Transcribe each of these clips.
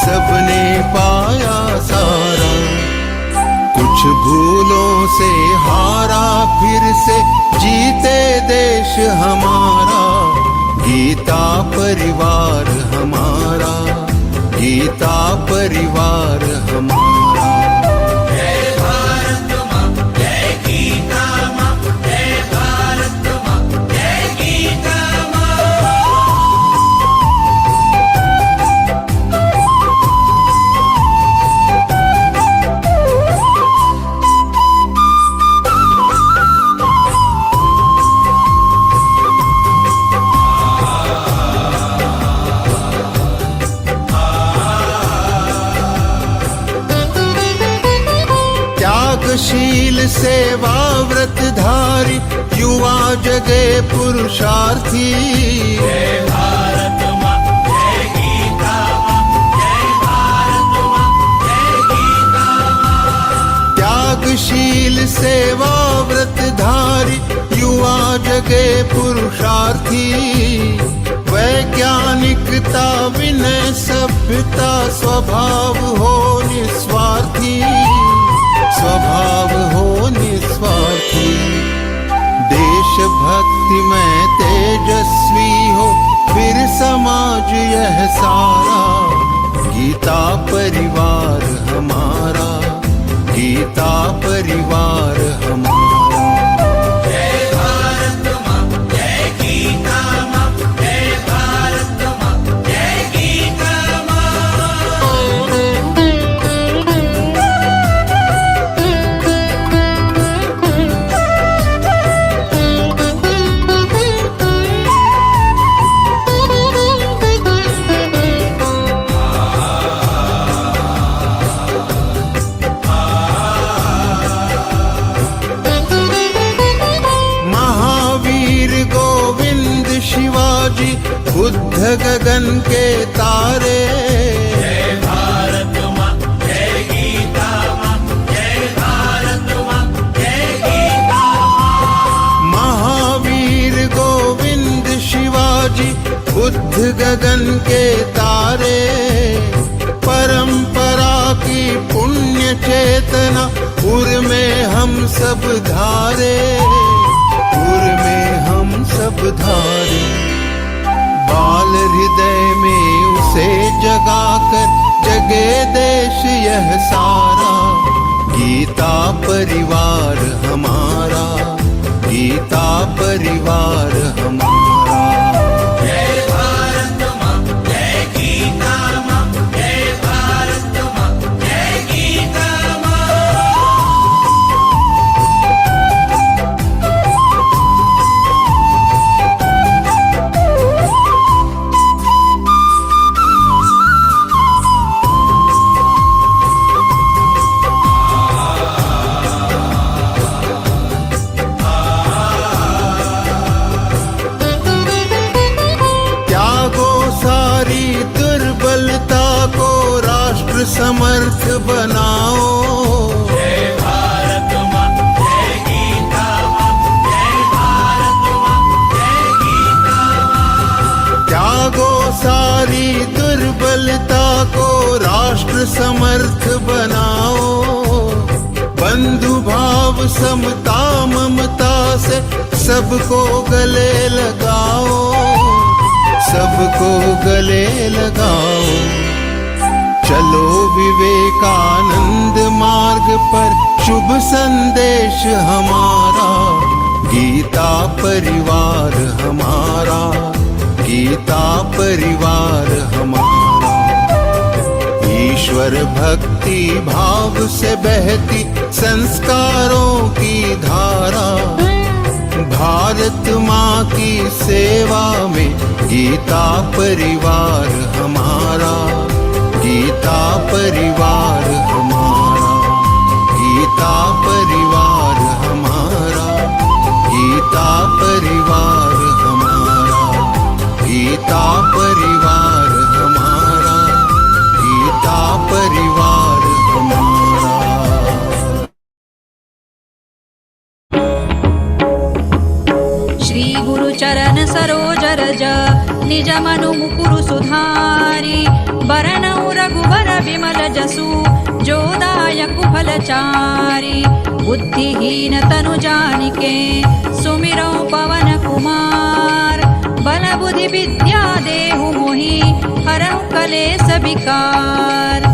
सबने पाया सारा। कुछ भूलों से हारा फिर से जीते देश हमारा। गीता परिवार हमारा, गीता परिवार हमारा। जय भारत माँ, जय गीता माँ, जय भारत माँ, जय गीता माँ। त्यागशील सेवा व्रतधारी युवा जगे पुरुषार्थी। जय भारत माँ, जय गीता माँ, जय भारत माँ, जय गीता माँ। त्यागशील सेवा व्रतधारी युवा जगे पुरुषार्थी। वैज्ञानिकता विनय सभ्यता स्वभाव हो निस्वार्थी, स्वभाव हो निस्वार्थी। देशभक्ति में तेजस्वी हो फिर समाज यह सारा। गीता परिवार हमारा, गीता परिवार हमारा। जय भारत माँ, जय गीता माँ, जय भारत माँ, जय गीता माँ। शिवाजी बुद्ध गगन के तारे। जय भारत माँ, जय गीता माँ, जय भारत माँ, जय गीता माँ। महावीर गोविंद शिवाजी बुद्ध गगन के तारे। परंपरा की पुण्य चेतना उर में हम सब धारे, उर में हम सब धारे। बाल हृदय में उसे जगाकर जगे देश यह सारा। गीता परिवार हमारा, गीता परिवार हमारा। जय भारत माँ, जय गीता माँ, जय भारत माँ, जय गीता माँ। समर्थ बनाओ। जय भारत माँ, जय गीता माँ, जय भारत माँ, जय गीता माँ। त्यागो सारी दुर्बलता को राष्ट्र समर्थ बनाओ। बंधु भाव समता ममता से सबको गले लगाओ, सबको गले लगाओ। चलो विवेकानंद मार्ग पर शुभ संदेश हमारा। गीता परिवार हमारा, गीता परिवार हमारा। ईश्वर भक्ति भाव से बहती संस्कारों की धारा। भारत माँ की सेवा में गीता परिवार हमारा, गीता परिवार हमारा, गीता परिवार हमारा, गीता परिवार हमारा, गीता परिवार हमारा, गीता परिवार हमारा। श्री गुरु चरण सरोज रज निज मनु मुकुरु सुधारी बरनउ रघुबर विमल जसु जोदायक फलचारी बुद्धिहीन तनु जानिके सुमिरो पवन कुमार बल बुद्धि विद्या देहु मोहि हरहु कलेस विकार।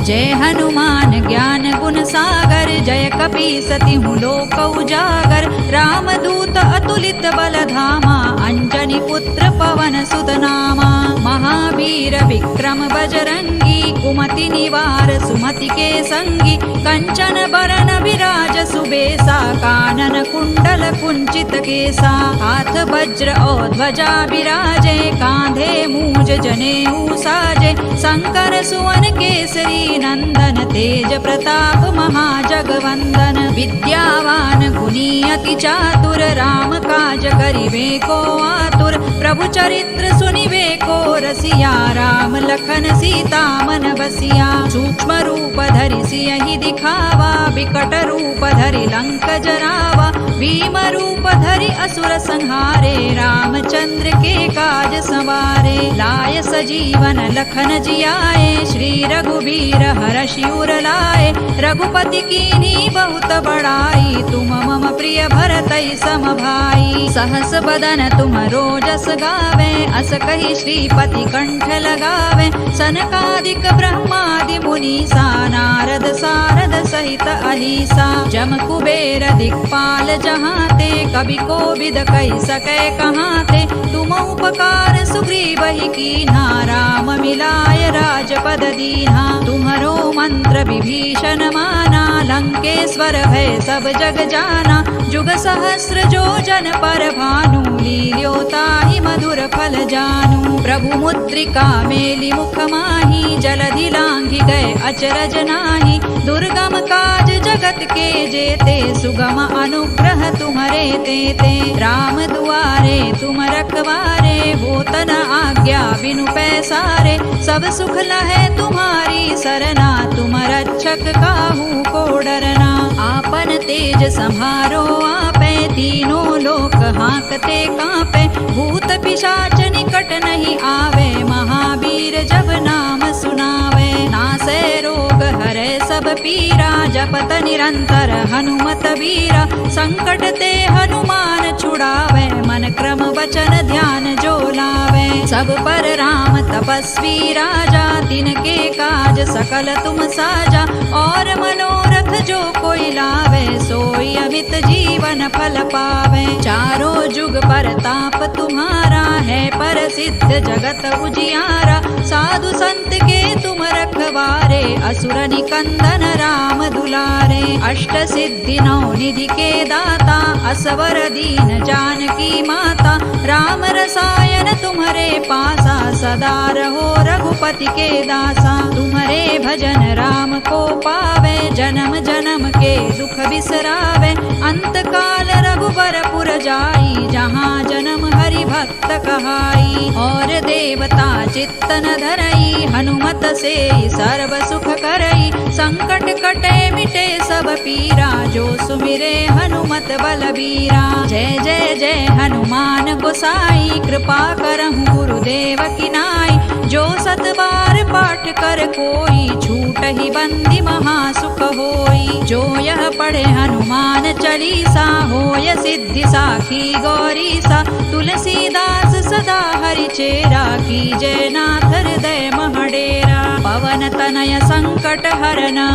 जय हनुमान ज्ञान गुण सागर जय कपीसति हूँ लोक उजागर रामदूत अतुलित बल धामा अंजनी पुत्र पवन सुत नामा महावीर विक्रम बजरंगी कुमति निवार सुमति के संगी कंचन बरन विराज सुबेसा कानन कुंडल कुंचित केसा हाथ वज्र और ध्वजा विराजे कांधे मूज जनेऊ साजे शंकर सुवन केसरी नंदन तेज प्रताप महाजगवंदन विद्यावान गुणी अति चातुर राम काज करिबे को आतुर प्रभु चरित्र सुनिबे को रसिया राम लखन सीता मन बसिया सूक्ष्म रूप धरि सियहि दिखावा विकट रूप धरि लंक जरावा भीम रूप धरि असुर संहारे रामचंद्र के काज संवारे लाय सजीवन लखन जियाए श्री रघुवीर हर्षि उर लाए रघुपति कीन्ही बहुत बड़ाई तुम मम प्रिय भरतहि सम भाई सहस बदन तुम रोजस गावे अस कहि श्रीपति कंठ लगावे सनकादिक ब्रह्मादि मुनीसा नारद सारद सहित अहिसा जम कुबेर दिक्पाल जहाते कवि कोविद कहि सकै कहाते तुम उपकार सुग्रीवहि कीन्हा राम मिलाय राजपद दीन्हा तुम्हरो मंत्र विभीषण माना लंकेश्वर भय सब जग जाना जुग सहस्र जो जन पर भानु लील्योताहि मधुर फल जानू प्रभु मुद्रिका मेलि मुख माहि जलधि लांघि गए अचरज नाही दुर्गम काज जगत के जेते सुगम अनुग्रह तुम्हरे तेते राम दुआरे तुम रखवारे होतन आज्ञा बिनु पैसारे सब सुख लहै तुम्हारी सरना तुम रक्षक काहू को डरना आपन तेज सम्हारो आपे तीनों लोक हाँकते कांपे भूत पिशाच निकट नहीं आवे महावीर जब नाम सुनावे नासै रोग हरै सब पीरा जपत निरंतर हनुमत वीरा संकट ते हनुमान छुड़ावे मन क्रम वचन ध्यान जो लावे सब पर राम तपस्वी राजा तिनके काज सकल तुम साजा और मनोरथ जो कोई लावे सोई अमित जीवन फल पावे चारों जुग परताप तुम्हारा है प्रसिद्ध जगत उजियारा साधु संत के तुम रखवारे असुर निकंदन राम दुलारे अष्ट सिद्धि नौ निधि के दाता असवर दीन जानकी माता राम रसायन तुम्हारे पासा सदा रहो रघुपति के दासा तुम्हारे भजन राम को पावे जन्म जन्म के दुख बिसरावे अंत काल रघुबर पुर जाई जहाँ जन्म हरि भक्त कहाई और देवता चित्त न धरई हनुमत से सर्व सुख करई संकट कटे मिटे सब पीरा जो सुमिरे हनुमत बलबीरा जय जय जय हनुमान गोसाई कृपा करहु गुरुदेव की नाई जो सत बार पाठ कर कोई छूट ही बंदी महासुख होई जो यह पढ़े हनुमान चालीसा होय सिद्धि साखी गौरीसा तुलसीदास सदा हरि चेरा की जय नाथ हृदय महडेरा पवन तनय संकट हरना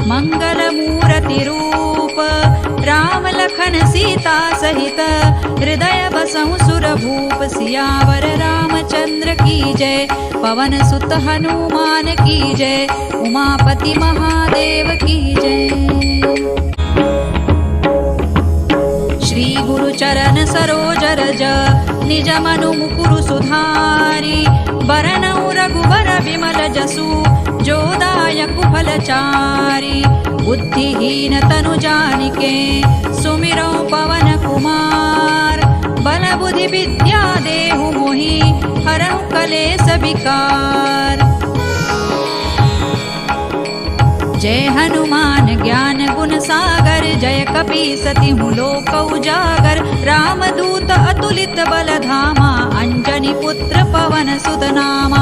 मंगल मूर्ति रूप राम लखन सीता सहित हृदय बसहु सुर भूप सियावर रामचंद्र की जय पवन सुत हनुमान की जय उमापति महादेव की जय। श्री गुरु चरण सरोज रज निज मनु मुकुरु सुधारी बरनउ रघुबर विमल जसु जोदायक फलचारी बुद्धिहीन तनु जानिके सुमिरो पवन कुमार बल बुद्धि विद्या देहु मोहि हरहु कलेस विकार। जय हनुमान ज्ञान गुण सागर जय कपीसति हूँ लोक उजागर रामदूत अतुलित बल धामा अंजनी पुत्र पवन सुत नामा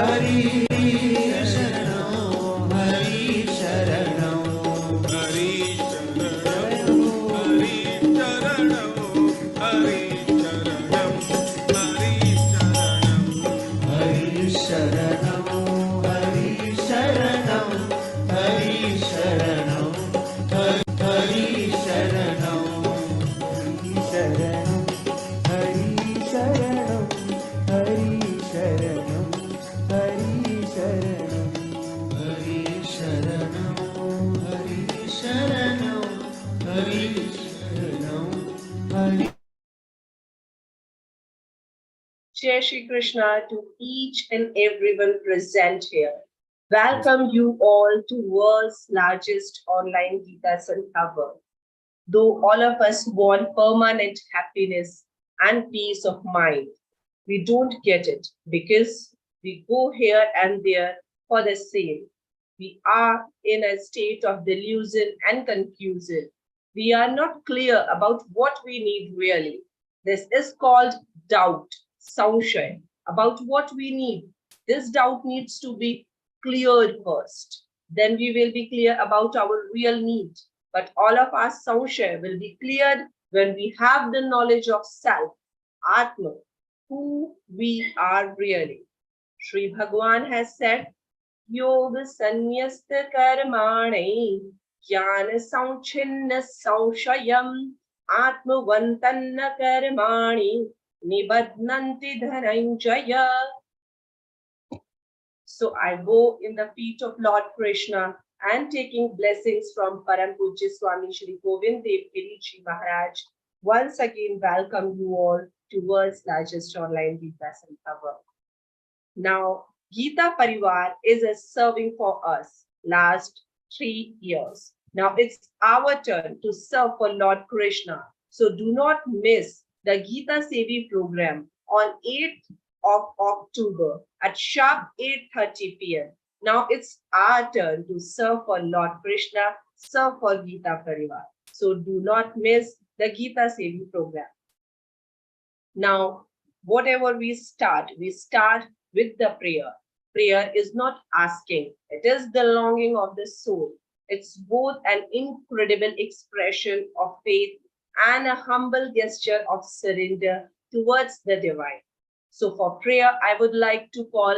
Hari Sharanam, Hari Sharanam, Hari Sharanam, Hari Sharanam, Hari Sharanam, Hari Sharanam. Hari Sharanam, Hari Sharanam, Hari Sharanam, Hari Sharanam, Hari Sharanam, Hari Sharanam, Hari Sharanam, Hari Sharanam, Hari Sharanam, Hari. Jai Shri Krishna to each and everyone present here. Welcome you all to world's largest online Geeta Sankhya. Though all of us want permanent happiness and peace of mind, we don't get it because we go here and there for the same. We are in a state of delusion and confusion. We are not clear about what we need really. This is called doubt, samshaya, about what we need. This doubt needs to be cleared first. Then we will be clear about our real need. But all of our samshaya will be cleared when we have the knowledge of self, Atma, who we are really. Sri Bhagavan has said, Yoga Sanyasta Karmane Jnana Sauchinna Saushayam Atma Vantanna Karmani Nibadnanti Dhananjaya. So I go in the feet of Lord Krishna and taking blessings from Param Pujya Swami Shri Govind Dev Giri Ji Maharaj. Once again, welcome you all to world's largest online Geeta Sankhya. Now, Geeta Parivar is serving for us last 3 years. Now it's our turn to serve for Lord Krishna. So do not miss the Geeta Sevi program on 8th of October at sharp 8:30 p.m. Now it's our turn to serve for Lord Krishna, serve for Geeta Parivar. So do not miss the Geeta Sevi program. Now, whatever we start with the prayer. Prayer is not asking, it is the longing of the soul. It's both an incredible expression of faith and a humble gesture of surrender towards the divine. So for prayer, I would like to call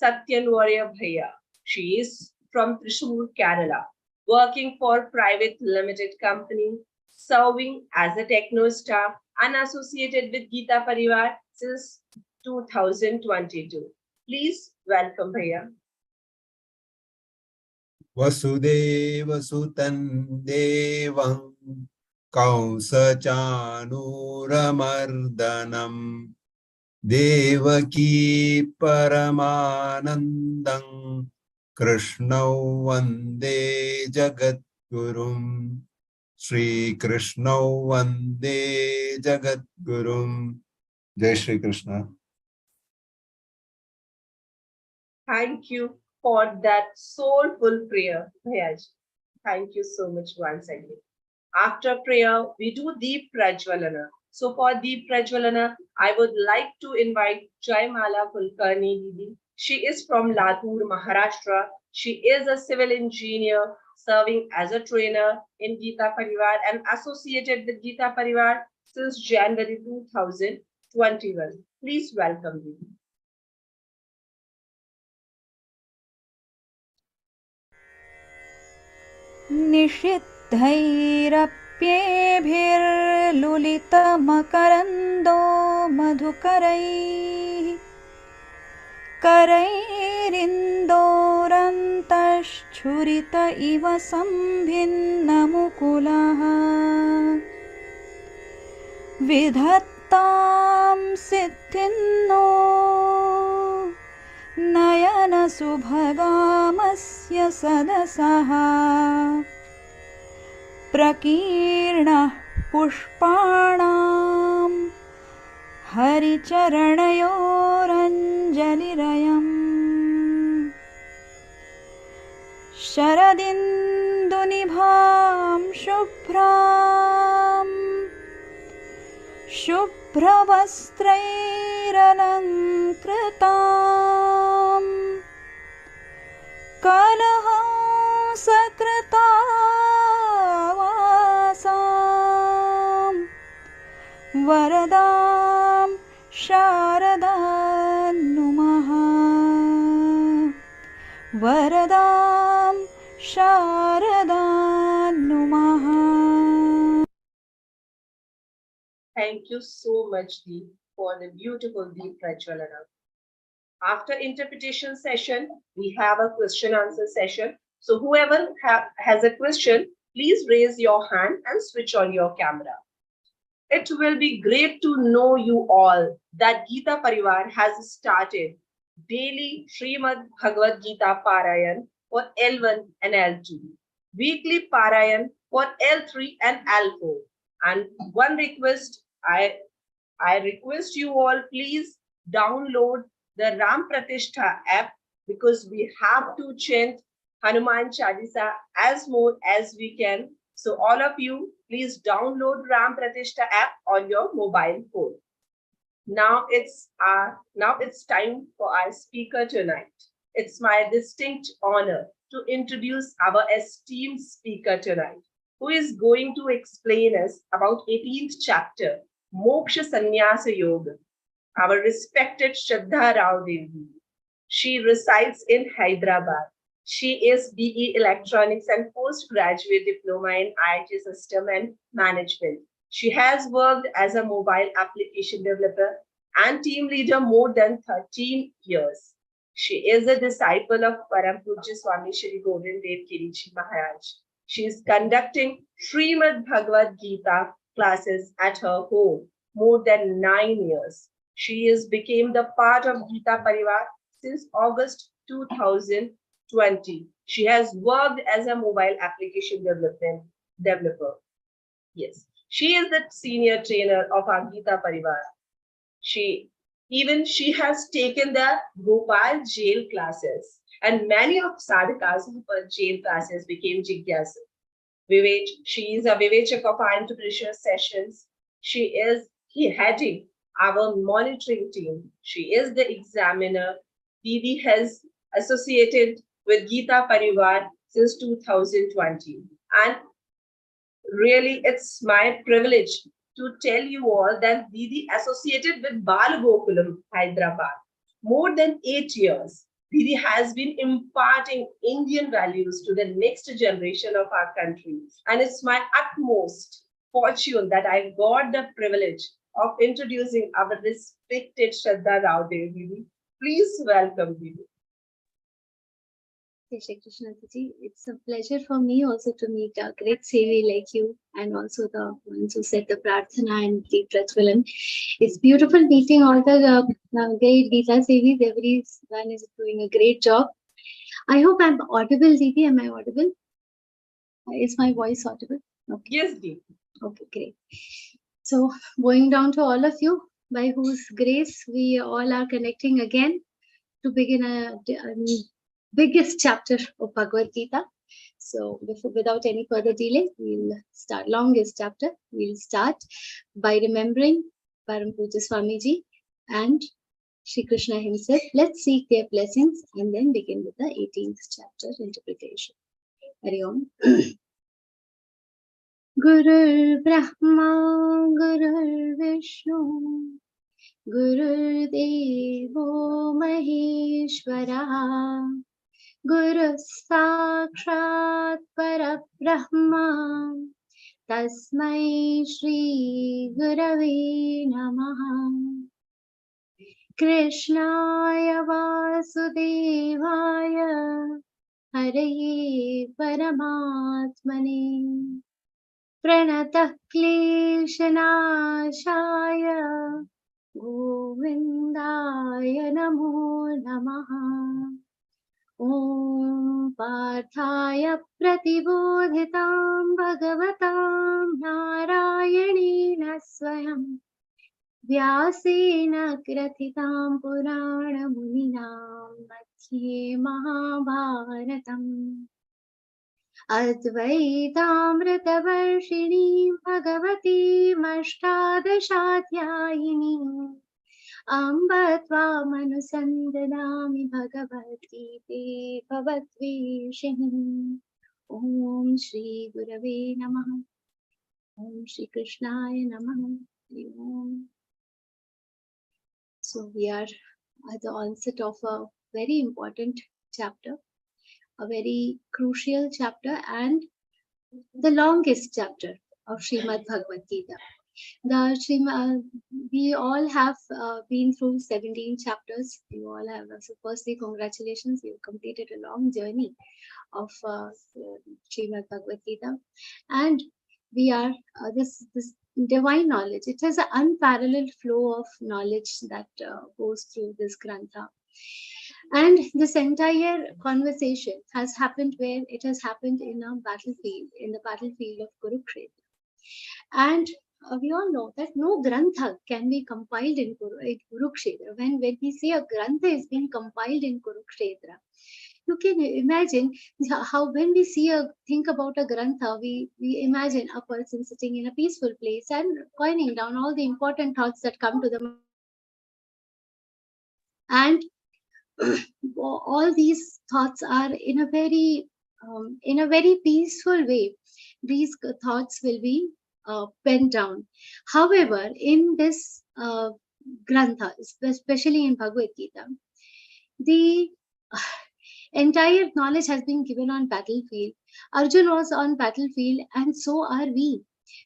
Satyanwarya Bhaiya. She is from Thrissur, Kerala, working for private limited company, serving as a techno staff and associated with Geeta Parivar since 2022. Please welcome Bhaiya. Vasudeva Sutan Devam Kausachanuramardanam Devaki Paramanandam Krishnau Vande Jagadgurum Shri Krishnau Vande Jagadgurum. Jai Shri Krishna. Thank you for that soulful prayer, Bhayaji. Thank you so much once again. After prayer, we do Deep Prajwalana. So for Deep Prajwalana, I would like to invite Jaimala Kulkarni Didi. She is from Latur, Maharashtra. She is a civil engineer serving as a trainer in Geeta Parivar and associated with Geeta Parivar since January 2021. Please welcome Didi. निषिद्धैरप्येभिर्लुलितमकरन्दो मधुकरैः करैरिन्दोरन्तश्छुरित इव सम्भिन्नमुकुलः विधत्तां सिद्धिन्नो नयनसुभगामस्य सदसः प्रकीर्णः पुष्पाणां हरिचरणयोरञ्जलिरयम् शरदिन्दुनिभां शुभ्रवस्त्रैरलङ्कृताम् वरदां शारदां नुमः। Thank you so much, Deep, for the beautiful Deep Prajwalana. After interpretation session, we have a question answer session. So whoever has a question, please raise your hand and switch on your camera. It will be great to know you all that Geeta Parivar has started daily Śrīmad-Bhagavadgītā Parayan for L1 and L2, weekly Parayan for L3 and L4. And one request, I request you all, please download the Ram Pratishtha app, because we have to chant Hanuman Chalisa as more as we can. So all of you, please download Ram Pratishtha app on your mobile phone. Now it's time for our speaker tonight. It's my distinct honor to introduce our esteemed speaker tonight, who is going to explain us about 18th chapter, Moksha Sannyasa Yoga. Our respected Shraddha Raodeo. She resides in Hyderabad. She is BE Electronics and postgraduate diploma in IT System and Management. She has worked as a mobile application developer and team leader more than 13 years. She is a disciple of Param Pujya Swami Shri Govind Dev Kiriji Maharaj. She is conducting Śrīmad-Bhagavadgītā classes at her home more than 9 years. She is became the part of Geeta Parivar since August 2020. She has worked as a mobile application developer. Yes, she is the senior trainer of our Geeta Parivar. She has taken the Gopal jail classes, and many of sadhakas who were jail classes became Jigyasa. She is a Vivechak of our entrepreneurship sessions. She is heading our monitoring team. She is the examiner. Didi has associated with Geeta Parivar since 2020. And really, it's my privilege to tell you all that Didi associated with Bal Gokulam, Hyderabad. More than 8 years, Didi has been imparting Indian values to the next generation of our country. And it's my utmost fortune that I got the privilege of introducing our respected Shraddha Raodeo Didi. Please welcome Didi. Shri Krishna Ji, it's a pleasure for me also to meet a great Sevi like you, and also the ones who said the Prarthana and the Prajwalan. It's beautiful meeting all the great Geeta Sevis. Everyone is doing a great job. I hope I'm audible, Didi. Am I audible? Is my voice audible? Okay. Yes, Didi. Okay, great. So, going down to all of you, by whose grace we all are connecting again to begin a biggest chapter of Bhagavad Gita. So, without any further delay, we'll start. Longest chapter. We'll start by remembering Param Pujya Swamiji and Shri Krishna himself. Let's seek their blessings and then begin with the 18th chapter interpretation. Hari Om. Gurur Brahma, Gurur Vishnu, Gurur Devo Maheshwara, Guru Sakshat Parabrahma, Tasmai Shri Gurave Namaha. Krishnaya Vasudevaya, Hare Paramatmane, Pranatah Kleshanashaya, Govindaya Namo Namaha. Om Parthaya Pratibodhitam Bhagavatam Narayanena Swayam Vyasena Krathitam Purana Muninam Madhye Mahabharatam Advaitamritavarshini Bhagavati Mashtadashatyayini Amba Tvamanusandadami Bhagavati Bhavatvishini. Om Shri Gurave Namaha. Om Shri Krishnaya Namaha. Om. So we are at the onset of a very important chapter. a very crucial chapter and the longest chapter of Śrīmad-Bhagavadgītā. We all have been through 17 chapters. You all have. So firstly, congratulations. You've completed a long journey of Śrīmad-Bhagavadgītā. And we are, this divine knowledge, it has an unparalleled flow of knowledge that goes through this Grantha. And this entire conversation has happened where it has happened in a battlefield, in the battlefield of Kurukshetra. And we all know that no Grantha can be compiled in Kurukshetra. When we say a Grantha is being compiled in Kurukshetra, you can imagine how when we think about a Grantha, we imagine a person sitting in a peaceful place and coining down all the important thoughts that come to them. And all these thoughts are in a very peaceful way. These thoughts will be penned down. However, in this Grantha, especially in Bhagavad Gita, the entire knowledge has been given on battlefield. Arjuna was on battlefield, and so are we.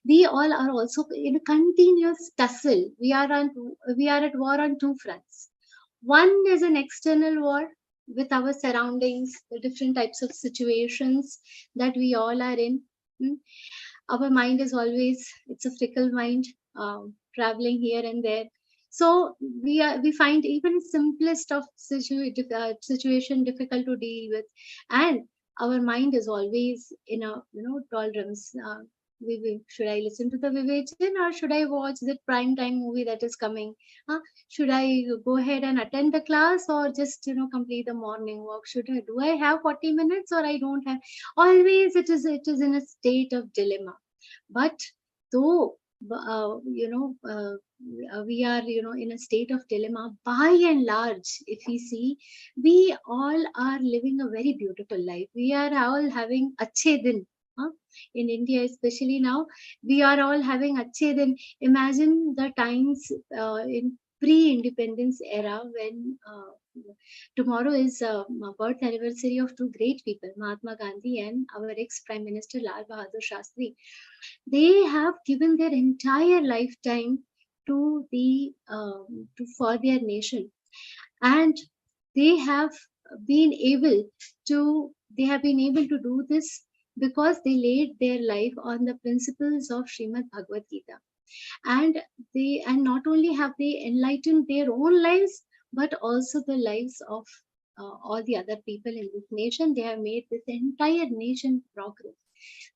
We all are also in a continuous tussle. We are at war on two fronts. One is an external war with our surroundings, the different types of situations that we all are in. Our mind is always, it's a fickle mind, traveling here and there. So we find even simplest of situation difficult to deal with, and our mind is always in a doldrums. Should I listen to the Vivechan or should I watch that prime time movie that is coming? Should I go ahead and attend the class or just complete the morning walk? Do I have 40 minutes or I don't have? Always it is in a state of dilemma. But though we are in a state of dilemma, by and large, if we see, we all are living a very beautiful life. We are all having achhe din. In India, especially now, we are all having achhe din. Imagine the times in pre-independence era when tomorrow is birth anniversary of two great people, Mahatma Gandhi and our ex-Prime Minister Lal Bahadur Shastri. They have given their entire lifetime to for their nation, and they have been able to do this because they laid their life on the principles of Śrīmad-Bhagavadgītā. And not only have they enlightened their own lives, but also the lives of all the other people in this nation. They have made this entire nation progress.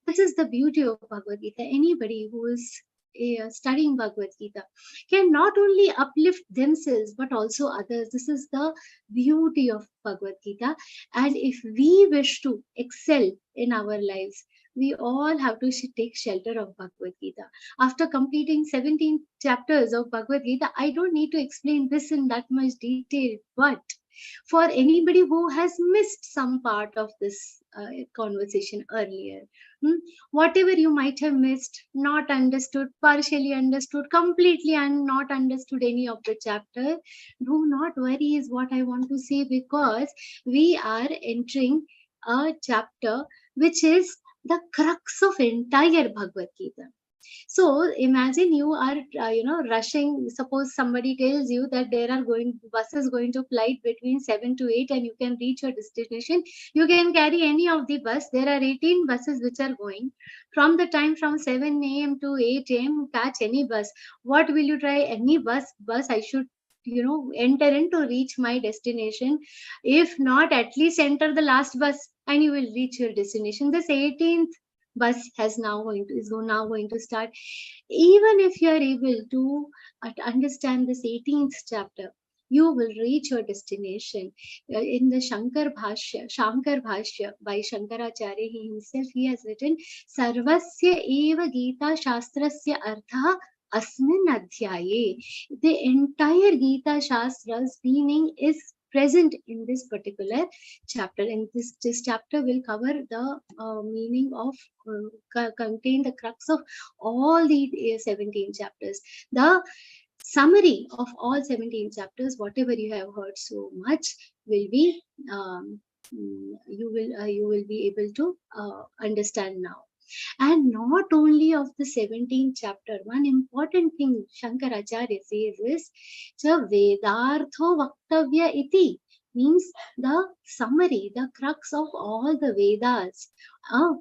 This is the beauty of Bhagavad Gita. Anybody who is studying Bhagavad Gita can not only uplift themselves but also others. This is the beauty of Bhagavad Gita. And if we wish to excel in our lives, we all have to take shelter of Bhagavad Gita. After completing 17 chapters of Bhagavad Gita, I don't need to explain this in that much detail, but for anybody who has missed some part of this conversation earlier, whatever you might have missed, not understood, partially understood, completely and not understood any of the chapter, do not worry is what I want to say, because we are entering a chapter which is the crux of entire Bhagavad Gita. So imagine you are rushing. Suppose somebody tells you that there are buses going to flight between 7 to 8 and you can reach your destination. You can carry any of the bus. There are 18 buses which are going from the time from 7 a.m. to 8 a.m. Catch any bus. What will you try? Any bus I should enter in to reach my destination. If not, at least enter the last bus and you will reach your destination. This 18th bus is now going to start. Even if you are able to understand this 18th chapter, you will reach your destination. In the Shankar Bhashya by Shankaracharya, he himself, he has written, Sarvasya eva Gita Shastrasya Artha Asmin Adhyaye. The entire Gita Shastra's meaning is present in this particular chapter. And this chapter will cover the meaning of, contain the crux of all the 17 chapters. The summary of all 17 chapters, whatever you have heard so much, will be you will be able to understand now. And not only of the 17th chapter, one important thing Shankaracharya says is cha Vedartho Vaktavya iti, means the summary, the crux of all the Vedas.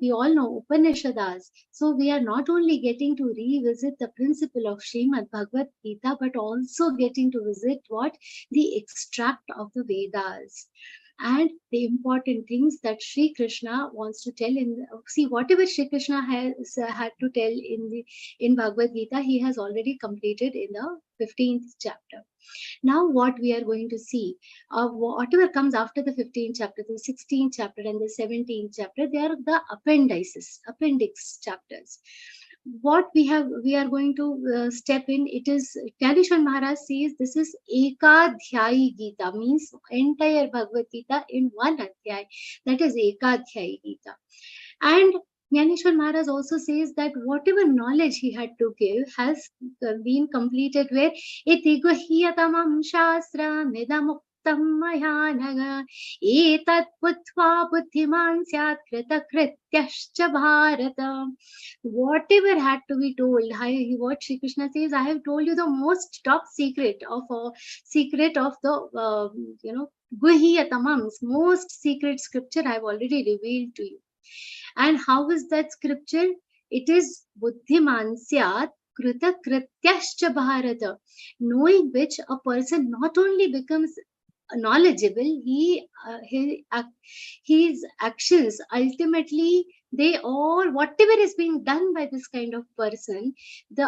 We all know Upanishads. So we are not only getting to revisit the principle of Śrīmad-Bhagavadgītā, but also getting to visit what? The extract of the Vedas. And the important things that Sri Krishna wants to tell see, whatever Sri Krishna has had to tell in Bhagavad Gita, he has already completed in the 15th chapter. Now what we are going to see, whatever comes after the 15th chapter, the 16th chapter and the 17th chapter, they are the appendix chapters. What we are going to step in, it is, Jnaneshwar Maharaj says this is Ekadhyayi Gita, means entire Bhagavad Gita in one adhyay, that is Ekadhyayi Gita. And Jnaneshwar Maharaj also says that whatever knowledge he had to give has been completed, where Etigohiyatamam Shastra Medamuktam Mayanaga Etat Puttva Buddhiman Syat Kritakrityascha Bharata. Whatever had to be told, what Sri Krishna says, I have told you the most top secret of the Guhiyatamams, most secret scripture I have already revealed to you. And how is that scripture? It is Buddhiman Syat Krita Krityascha Bharata, knowing which a person not only becomes knowledgeable, his actions ultimately, they all, whatever is being done by this kind of person,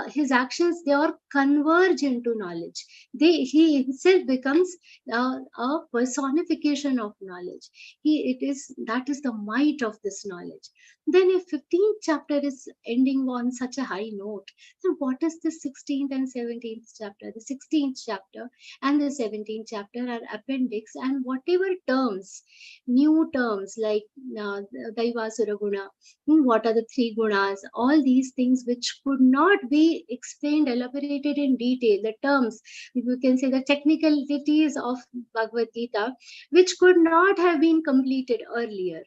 his actions, they all converge into knowledge. He himself becomes a personification of knowledge. That is the might of this knowledge. Then if 15th chapter is ending on such a high note, then what is the 16th and 17th chapter? The 16th chapter and the 17th chapter are appendix, and whatever terms, new terms like Daivasura Guna, what are the three gunas, all these things which could not be explained, elaborated in detail, the terms, you can say the technicalities of Bhagavad Gita, which could not have been completed earlier.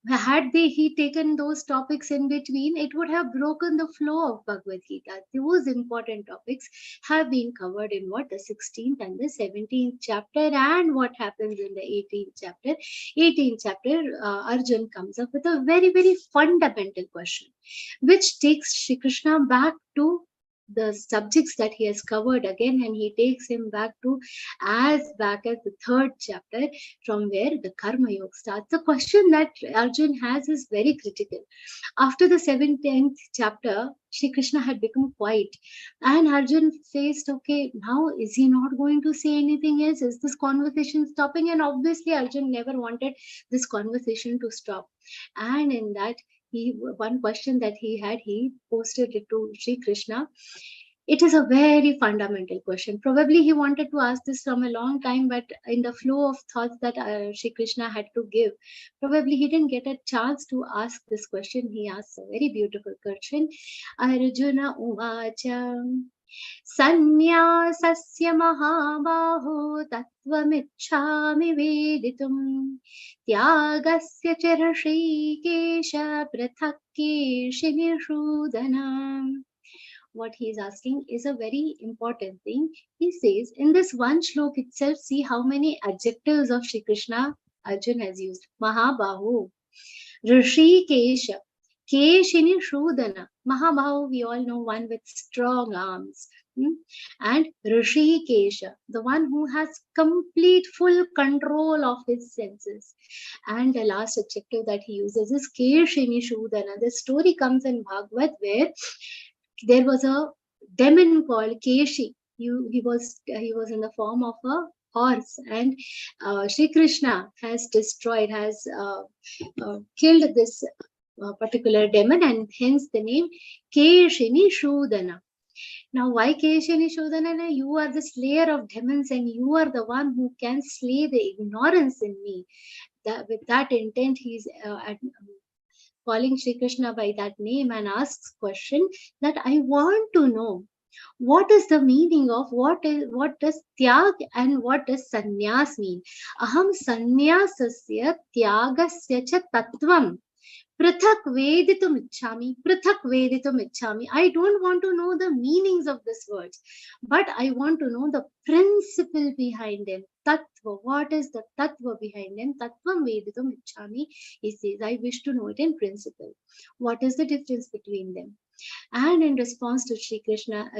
Had he taken those topics in between, it would have broken the flow of Bhagavad Gita. Those important topics have been covered in what? The 16th and the 17th chapter. And what happens in the 18th chapter? 18th chapter, Arjun comes up with a very, very fundamental question, which takes Shri Krishna back to the subjects that he has covered again, and he takes him back as the third chapter, from where the Karma Yoga starts. The question that Arjun has is very critical. After the 17th chapter, Shri Krishna had become quiet, and Arjun faced, okay, now is he not going to say anything else? Is this conversation stopping? And obviously Arjun never wanted this conversation to stop. And in that, one question that he had, he posted it to Shri Krishna. It is a very fundamental question. Probably he wanted to ask this from a long time, but in the flow of thoughts that Shri Krishna had to give, probably he didn't get a chance to ask this question. He asked a very beautiful question. Arjuna uvacha Sanyasasya mahabaho tattvamichhami veditum Tyagasya charashikesha prathakeshini shrudana. What he is asking is a very important thing. He says, in this one shlok itself, see how many adjectives of Shri Krishna Arjun has used. Mahabahu, Rishikesha, Keshini Shrudana. Mahabahu, we all know, one with strong arms. And Rishikesha, the one who has complete full control of his senses. And the last adjective that he uses is Keshini Shrudana. The story comes in Bhagavad where there was a demon called Keshi. He was in the form of a horse, and Shri Krishna has killed this particular demon, and hence the name Keshini Shrudana. Now, why Keshini Shrudana? You are the slayer of demons, and you are the one who can slay the ignorance in me. With that intent, he's calling Shri Krishna by that name and asks question that I want to know What is the meaning of what does tyag and what does sannyas mean? Aham sannyasasya tyagasya cha tattvam Prithak veditum ichchami, prithak veditum ichchami. I don't want to know the meanings of these words, but I want to know the principle behind them. Tattva, what is the tattva behind them? Tattvam veditum ichchami. He says, I wish to know it in principle. What is the difference between them? And in response to Sri Krishna,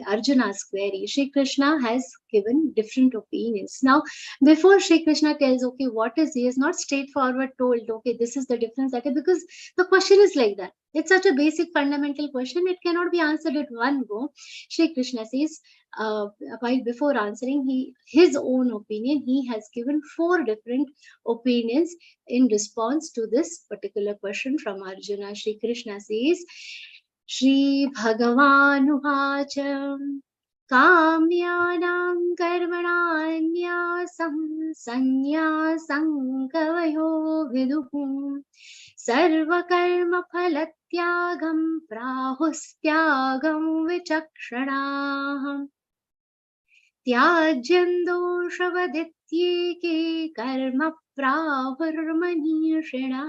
Arjuna's query, Sri Krishna has given different opinions. Now, before Sri Krishna tells, okay, what is, he is not straightforward told, okay, this is the difference, that is, because the question is like that. It's such a basic fundamental question, it cannot be answered at one go. Sri Krishna says, while before answering his own opinion, he has given 4 different opinions in response to this particular question from Arjuna. Sri Krishna says, श्रीभगवानुवाच काम्यानां कर्मणान्यासं सन्न्यासं कवयो विदुः सर्वकर्मफलत्यागं प्राहुस्त्यागं विचक्षणाः त्याज्यं दोषवदित्येके कर्म प्राहुर्मनीषिणां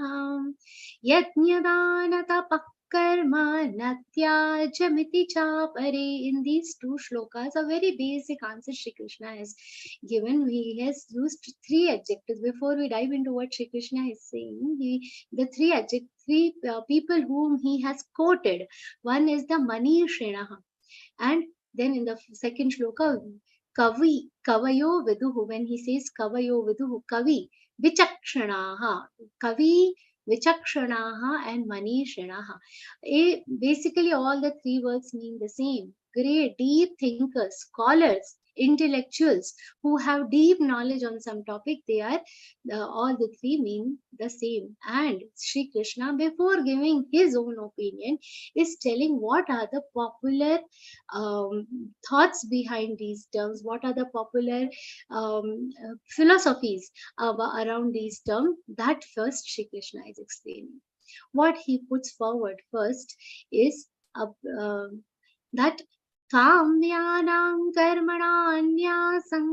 यज्ञदानतपः karma natyajamiti chapare. In these 2 shlokas, a very basic answer Shri Krishna has given. He has used 3 adjectives. Before we dive into what Shri Krishna is saying, the 3 people whom he has quoted. One is the Manishinaha, and then in the second shloka, Kavayo Viduhu. When he says Kavayo Viduhu, Kavi, Vichakshanaha, Kavi, Vichakshanaha and Manishinaha. Basically, all the 3 words mean the same. Great, deep thinkers, scholars, intellectuals who have deep knowledge on some topic, they are all the 3 mean the same. And Sri Krishna, before giving his own opinion, is telling what are the popular thoughts behind these terms, what are the popular philosophies around these terms. That first Sri Krishna is explaining. What he puts forward first is that Kamyanam karmananyasam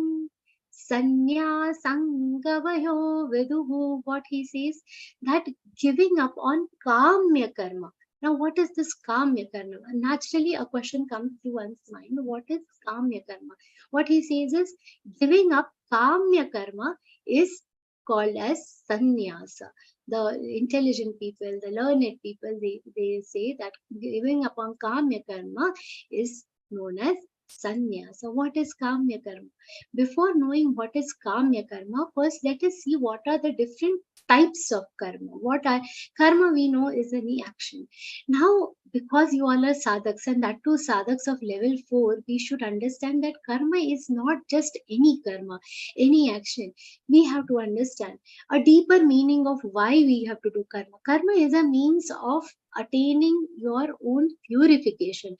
sannyasam gavayo viduhu. What he says, that giving up on kamya karma. Now, what is this kamya karma? Naturally, a question comes to one's mind. What is kamya karma? What he says is, giving up kamya karma is called as sannyasa. The intelligent people, the learned people, they say that giving up on kamya karma is known as sannyasa. So what is kamya karma? Before knowing what is kamya karma, first let us see what are the different types of karma. What are karma? We know is any action. Now, because you all are sadhaks, and that too sadhaks of level 4, we should understand that karma is not just any karma, any action. We have to understand a deeper meaning of why we have to do karma. Karma is a means of attaining your own purification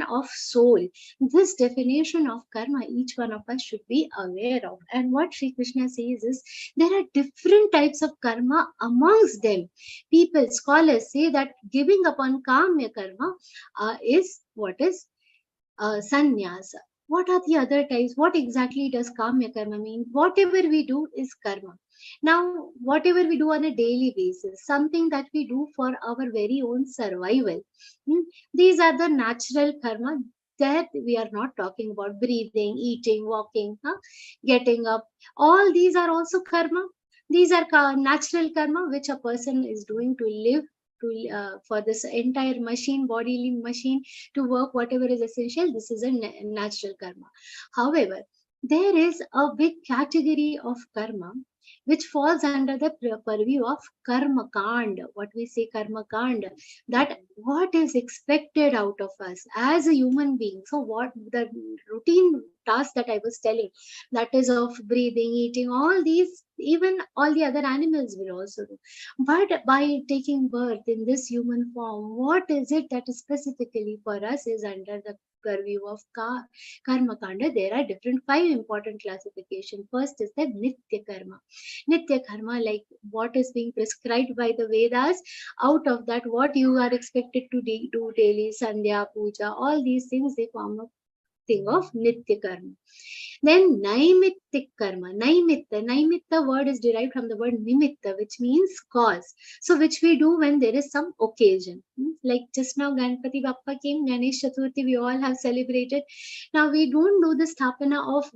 of soul. This definition of karma, each one of us should be aware of. And what Sri Krishna says is, there are different types of karma amongst them. People, scholars say that giving upon kamya karma is what is sannyasa. What are the other types? What exactly does kamya karma mean? Whatever we do is karma. Now, whatever we do on a daily basis, something that we do for our very own survival, these are the natural karma that we are not talking about. Breathing, eating, walking, getting up. All these are also karma. These are natural karma which a person is doing to live, for this entire machine, bodily machine, to work, whatever is essential. This is a natural karma. However, there is a big category of karma which falls under the purview of karma kanda. What we say karma kanda, that what is expected out of us as a human being. So what the routine task that I was telling, that is of breathing, eating, all these, even all the other animals will also do. But by taking birth in this human form, what is it that is specifically for us is under the purview of karma kanda. There are different 5 important classifications. First is the nitya karma. Nitya karma, like what is being prescribed by the Vedas. Out of that, what you are expected to do daily, Sandhya, Puja, all these things, they form a thing of Nitya Karma. Then Naimittik Karma. Naimitta word is derived from the word Nimitta, which means cause. So which we do when there is some occasion. Like just now Ganpati Bappa came, Ganesh Chaturthi, we all have celebrated. Now we don't do the Sthapana of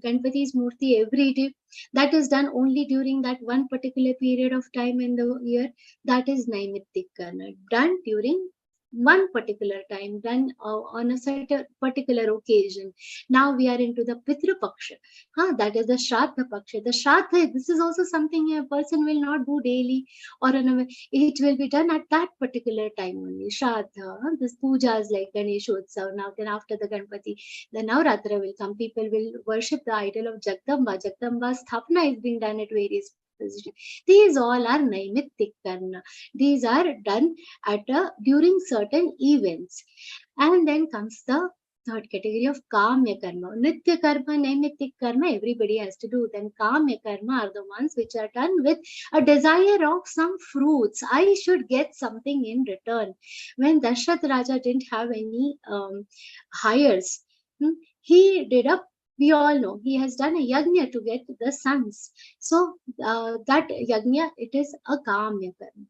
Ganpati's Murti every day. That is done only during that one particular period of time in the year. That is Naimittik Karma. Done during one particular time, done on a certain particular occasion. Now we are into the Pitru Paksha. That is the Shraddha Paksha. The Shraddha, this is also something a person will not do daily, or it will be done at that particular time only. Shraddha, this pujas like Ganesh Utsav. Now then after the Ganpati, the Navratra will come. People will worship the idol of Jagdamba. Jagdamba's Sthapana is being done at various positions. These all are Naimittik Karma. These are done at during certain events. And then comes the third category of Kamya Karma. Nitya Karma, Naimittik Karma, everybody has to do. Then Kamya Karma are the ones which are done with a desire of some fruits. I should get something in return. When Dashrath Raja didn't have any hires, he did a, we all know, he has done a yajna to get the sons. So that yajna, it is a Kamya Karma.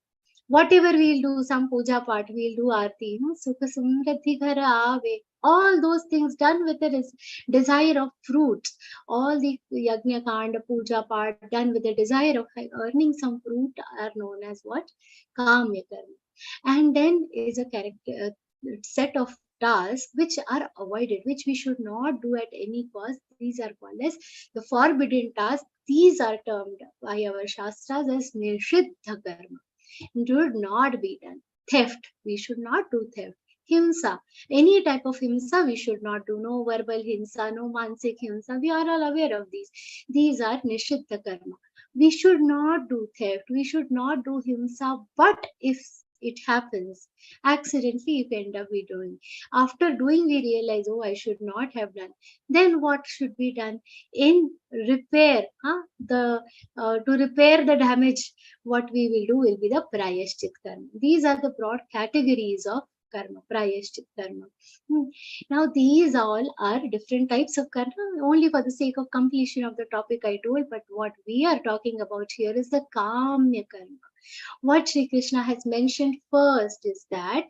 Whatever we'll do, some puja part, we'll do aarti, sukha samriddhi ghara aave. All those things done with the desire of fruits. All the yajna kanda, puja part done with the desire of earning some fruit are known as what? Kamya Karma. And then is a character set of tasks which are avoided, which we should not do at any cost. These are called as the forbidden tasks. These are termed by our Shastras as Nishiddha Karma. Should not be done. Theft, we should not do theft. Himsa, any type of himsa we should not do. No verbal himsa, no mansik himsa. We are all aware of these. These are Nishiddha Karma. We should not do theft. We should not do himsa. But if it happens, accidentally if end up we doing. After doing, we realize, oh, I should not have done. Then what should be done? In repair, to repair the damage, what we will do will be the Prayashchit Karma. These are the broad categories of karma, Prayashchit Karma. Now these all are different types of karma. Only for the sake of completion of the topic I told, but what we are talking about here is the Kamya Karma. What Sri Krishna has mentioned first is that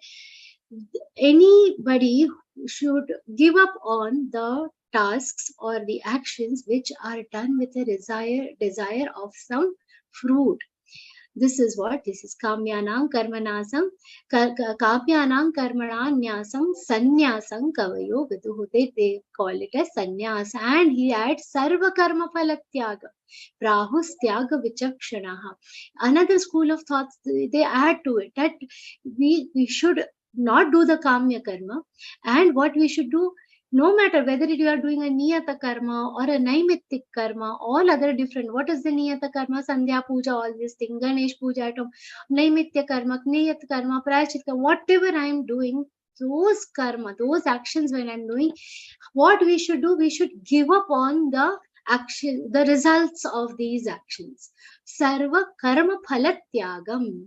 anybody should give up on the tasks or the actions which are done with a desire of some fruit. This is what this is. Kamyanam karmanasam, kapyanam karmananyasam, sannyasam kavayo viduhu. They call it as sannyas. And he adds sarva karma phalatyaga, prahustyaga vichakshanaha. Another school of thoughts, they add to it that we should not do the kamya karma, and what we should do, no matter whether you are doing a niyata karma or a naimittik karma, all other different. What is the niyata karma? Sandhya puja, all these things, Ganesh puja at home, naimitya karma, niyat karma, prayashchit karma, whatever I am doing, those karma, those actions when I am doing, what we should do, we should give up on the action, the results of these actions. Sarva karma phalatyagam.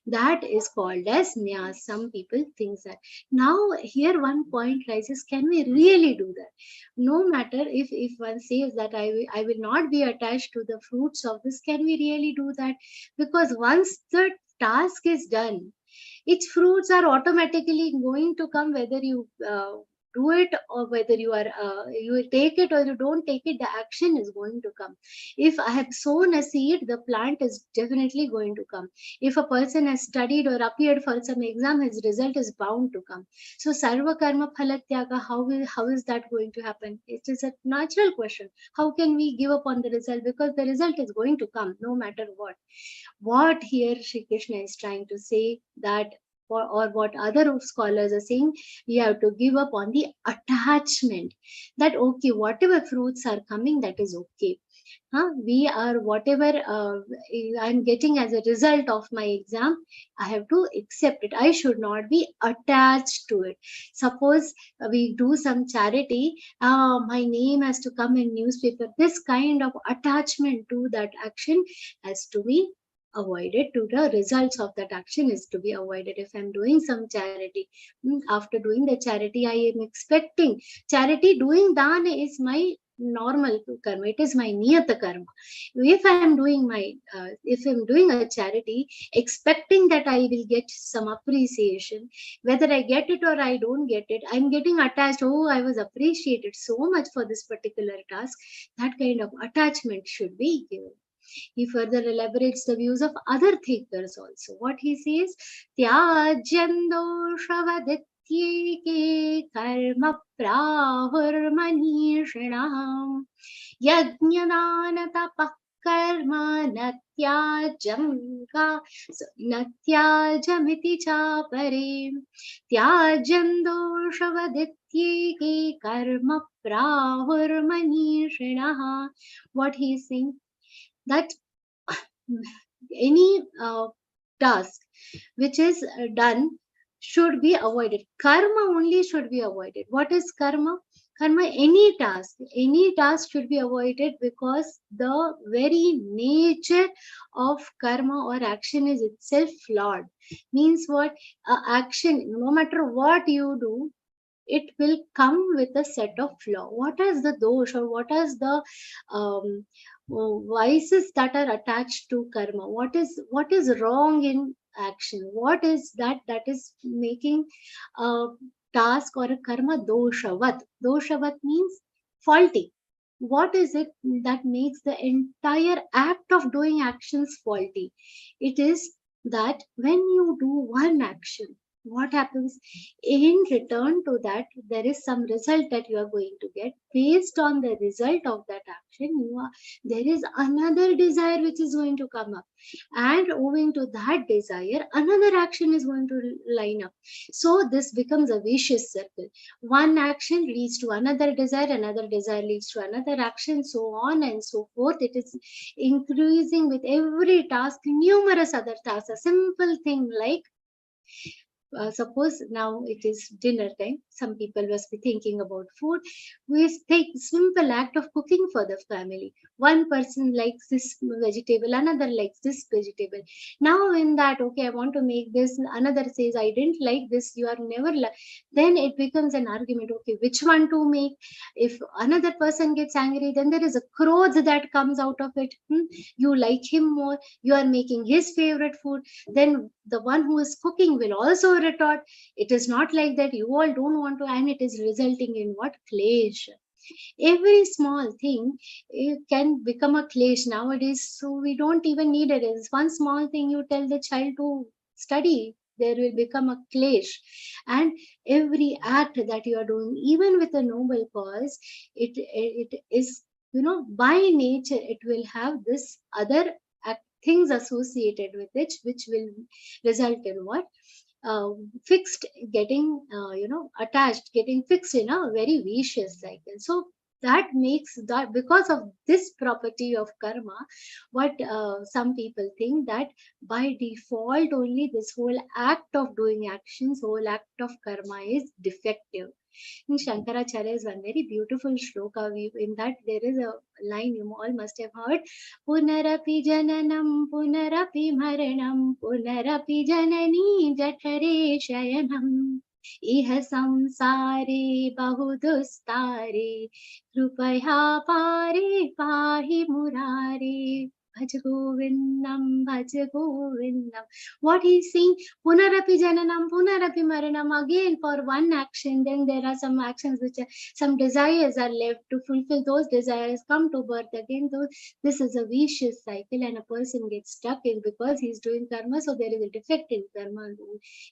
That is called as nyas. Some people think that. Now here one point rises, can we really do that? No matter if one says that I will not be attached to the fruits of this, can we really do that? Because once the task is done, its fruits are automatically going to come, whether you do it or whether you will take it or you don't take it, the action is going to come. If I have sown a seed, the plant is definitely going to come. If a person has studied or appeared for some exam, his result is bound to come. So sarva karma phalatyaga, how is that going to happen? It is a natural question. How can we give up on the result? Because the result is going to come no matter what. What here Shri Krishna is trying to say, that or what other scholars are saying, we have to give up on the attachment, that okay, whatever fruits are coming, that is okay. We are whatever I'm getting as a result of my exam, I have to accept it. I should not be attached to it. Suppose we do some charity, my name has to come in newspaper. This kind of attachment to that action has to be avoided. To the results of that action is to be avoided. If I'm doing some charity, after doing the charity, I am expecting charity. Doing dan is my normal karma. It is my niyata karma. If I am doing if I'm doing a charity, expecting that I will get some appreciation, whether I get it or I don't get it, I'm getting attached. Oh, I was appreciated so much for this particular task. That kind of attachment should be given. He further elaborates the views of other thinkers also. What he says, Tyajandoshavadityeke karma prahurmanishrinam yajnana tapah karma natyajamiti chapare tyajandoshavadityeke karma prahurmanishrinah. What he is saying, that any task which is done should be avoided. Karma only should be avoided. What is karma? Karma, any task should be avoided, because the very nature of karma or action is itself flawed. Means what? Action, no matter what you do, it will come with a set of flaw. What is the dosh, or what is the vices that are attached to karma? What is wrong in action? What is that is making a task or a karma doshavat? Doshavat means faulty. What is it that makes the entire act of doing actions faulty? It is that when you do one action, what happens? In return to that, there is some result that you are going to get. Based on the result of that action, there is another desire which is going to come up, and owing to that desire, another action is going to line up. So this becomes a vicious circle. One action leads to another desire leads to another action, so on and so forth. It is increasing with every task, numerous other tasks. A simple thing like, suppose now it is dinner time, some people must be thinking about food. We take simple act of cooking for the family. One person likes this vegetable, another likes this vegetable. Now in that, okay, I want to make this, another says, I didn't like this, you are never then it becomes an argument. Okay, which one to make? If another person gets angry, then there is a growth that comes out of it. You like him more, you are making his favorite food, then the one who is cooking will also retort, it is not like that, you all don't want to, and it is resulting in what? Clash. Every small thing, it can become a clash nowadays. So we don't even need it. It's one small thing you tell the child to study, there will become a clash. And every act that you are doing, even with a noble cause, it is, by nature, it will have this other things associated with it, which will result in what? Fixed, getting attached, getting fixed in a very vicious cycle. So that makes that, because of this property of karma, what some people think that by default only this whole act of doing actions, whole act of karma is defective. In Shankaracharya's one very beautiful shloka, in that there is a line you all must have heard: Punarapi jananam, punarapi maranam, punarapi janani jatare shayanam. Iha samsare bahudustare, krupaya pare pahi murare. Bhaj Govindam, Bhaj Govindam. What he's saying, Punarapi Jananam, Punarapi Maranam, again for one action, then there are some actions which some desires are left to fulfill. Those desires come to birth again. This is a vicious cycle, and a person gets stuck in because he's doing karma. So there is a defect in karma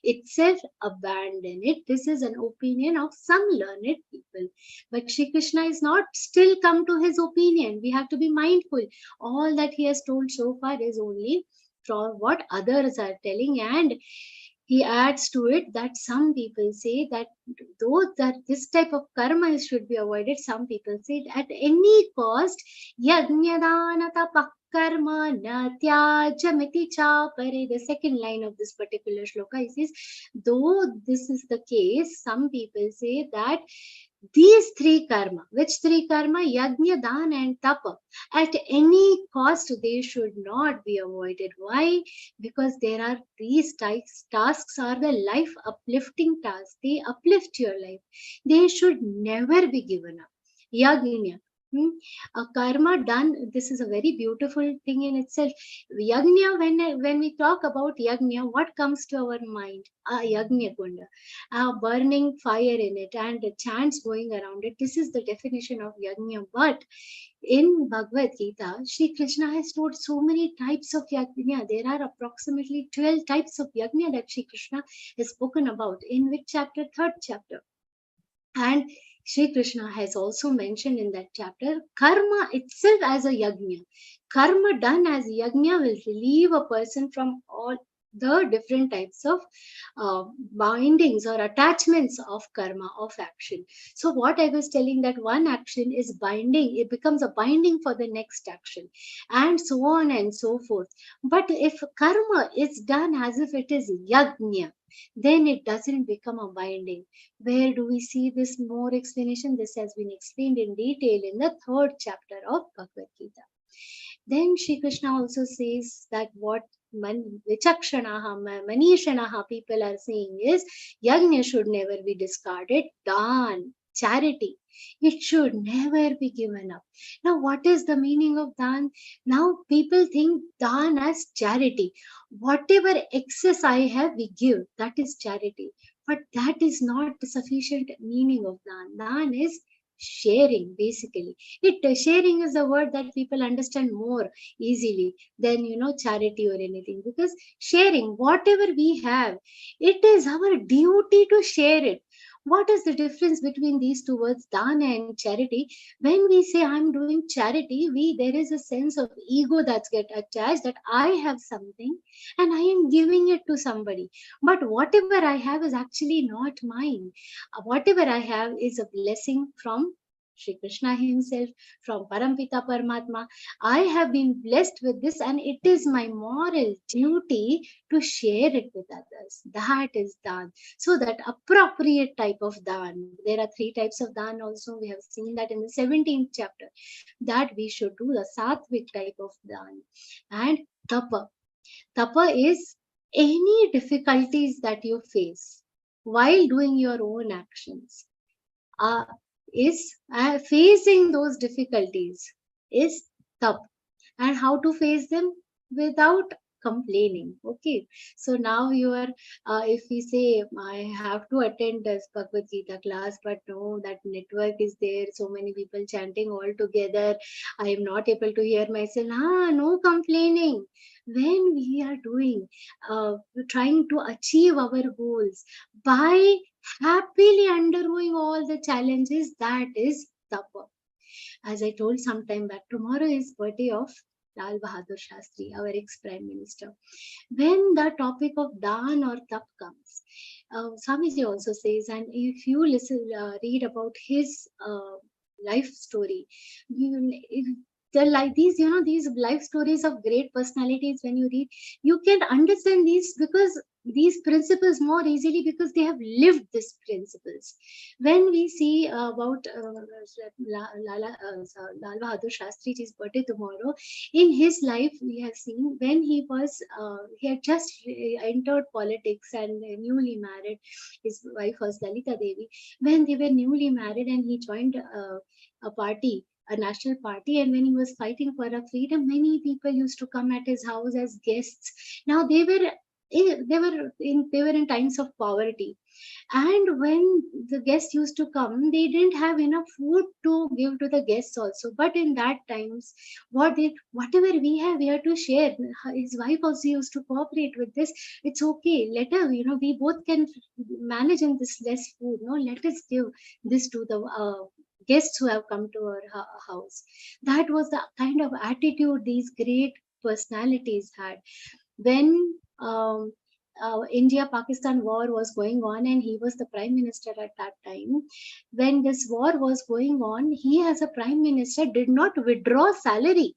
itself. Abandon it. This is an opinion of some learned people. But Shri Krishna is not still come to his opinion. We have to be mindful. All that he has told so far is only from what others are telling, and he adds to it that some people say that though that this type of karma should be avoided, some people say at any cost, yajnadana tapa karma na tyajamiti chapare. The second line of this particular shloka is, though this is the case, some people say that these three karma, which three karma? Yajna, dan and tapa. At any cost, they should not be avoided. Why? Because there are these tasks are the life uplifting tasks. They uplift your life. They should never be given up. Yajna. A karma done, this is a very beautiful thing in itself. Yajna, when we talk about yajna, what comes to our mind? Yajna kunda, burning fire in it and the chants going around it. This is the definition of yajna. But in Bhagavad Gita, Shri Krishna has told so many types of yajna. There are approximately 12 types of yajna that Shri Krishna has spoken about. In which chapter? Third chapter. And Shri Krishna has also mentioned in that chapter, karma itself as a yajna. Karma done as yajna will relieve a person from all the different types of bindings or attachments of karma, of action. So what I was telling, that one action is binding, it becomes a binding for the next action, and so on and so forth. But if karma is done as if it is yajna, then it doesn't become a binding. Where do we see this more explanation? This has been explained in detail in the third chapter of Bhagavad Gita. Then Shri Krishna also says that what vichakshanaha, manishanaha people are saying is, yajna should never be discarded. Dan, charity, it should never be given up. Now, what is the meaning of dan? Now, people think dan as charity. Whatever excess I have, we give. That is charity. But that is not the sufficient meaning of dan. Dan is sharing, basically. Sharing is a word that people understand more easily than charity or anything, because sharing whatever we have, it is our duty to share it. What is the difference between these two words, dana and charity? When we say I'm doing charity, there is a sense of ego that's get attached, that I have something and I am giving it to somebody. But whatever I have is actually not mine. Whatever I have is a blessing from Shri Krishna himself, from Parampita Paramatma. I have been blessed with this, and it is my moral duty to share it with others. That is dan. So that appropriate type of dan. There are 3 types of dan also. We have seen that in the 17th chapter, that we should do the sattvic type of dan. And tapa. Tapa is any difficulties that you face while doing your own actions. Facing those difficulties is tap. And how to face them? Without complaining. Okay, so now you are if we say I have to attend this Bhagavad Gita class, but no, that network is there, so many people chanting all together, I am not able to hear myself. No complaining. When we are doing trying to achieve our goals by happily undergoing all the challenges, that is tapa. As I told some time back, tomorrow is birthday of Lal Bahadur Shastri, our ex-Prime Minister. When the topic of Dan or Tap comes, Swamiji also says, and if you read about his life story, these life stories of great personalities, when you read, you can understand these principles more easily, because they have lived these principles. When we see about Lal Bahadur Shastriji's birthday tomorrow, in his life we have seen when he had just entered politics and newly married. His wife was Lalita Devi. When they were newly married and he joined a party, a national party, and when he was fighting for a freedom, many people used to come at his house as guests. Now they were in times of poverty, and when the guests used to come, they didn't have enough food to give to the guests also. But in that times, whatever we have, we have to share. His wife also used to cooperate with this. It's okay, let her, we both can manage in this less food. No, let us give this to the guests who have come to our house. That was the kind of attitude these great personalities had. When India-Pakistan war was going on, and he was the prime minister at that time. When this war was going on, he as a prime minister did not withdraw salary.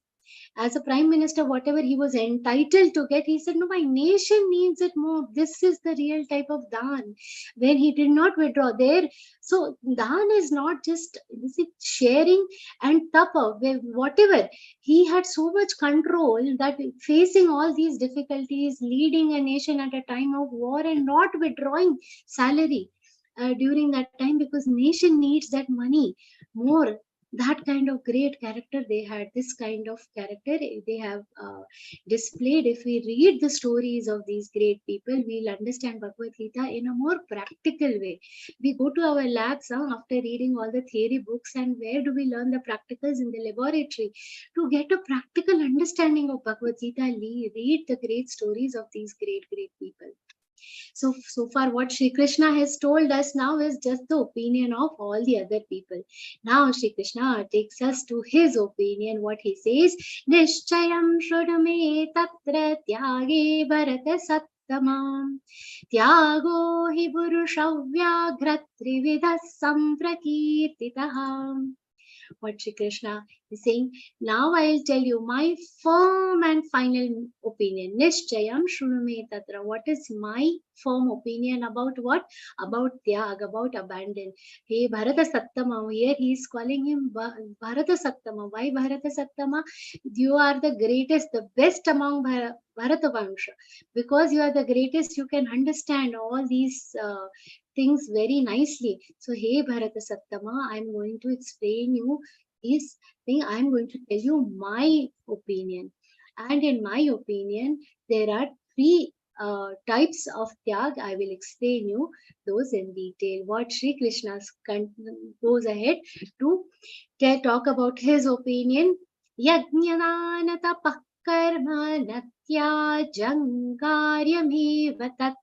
As a prime minister, whatever he was entitled to get, he said, no, my nation needs it more. This is the real type of dan. When he did not withdraw there. So dan is not just sharing and tapa, whatever. He had so much control that facing all these difficulties, leading a nation at a time of war and not withdrawing salary during that time, because nation needs that money more. That kind of great character they had. This kind of character they have displayed. If we read the stories of these great people, we'll understand Bhagavad Gita in a more practical way. We go to our labs after reading all the theory books, and where do we learn the practicals? In the laboratory. To get a practical understanding of Bhagavad Gita, read the great stories of these great people. So far what Shri Krishna has told us now is just the opinion of all the other people. Now Shri Krishna takes us to his opinion. What he says, Nishchayam Shrudume Tatra Tyage Bharata Sattamam Tyago Hi Purushavyagra Trividha Samprakirtitaham. What Shri Krishna is saying, now I'll tell you my firm and final opinion. Nishchayam Shrunume Tatra. What is my firm opinion about what? About Tyag, about abandon. Hey Bharata Sattama, here he is calling him Bharata Sattama. Why Bharata Sattama? You are the greatest, the best among Bharata Vansha. Because you are the greatest, you can understand all these things very nicely. So, hey Bharata Sattama, I'm going to explain you this thing. I'm going to tell you my opinion. And in my opinion, there are three types of tyag. I will explain you those in detail. What Shri Krishna goes ahead to talk about his opinion. Yajnana tapah karma natya jangaryameva tat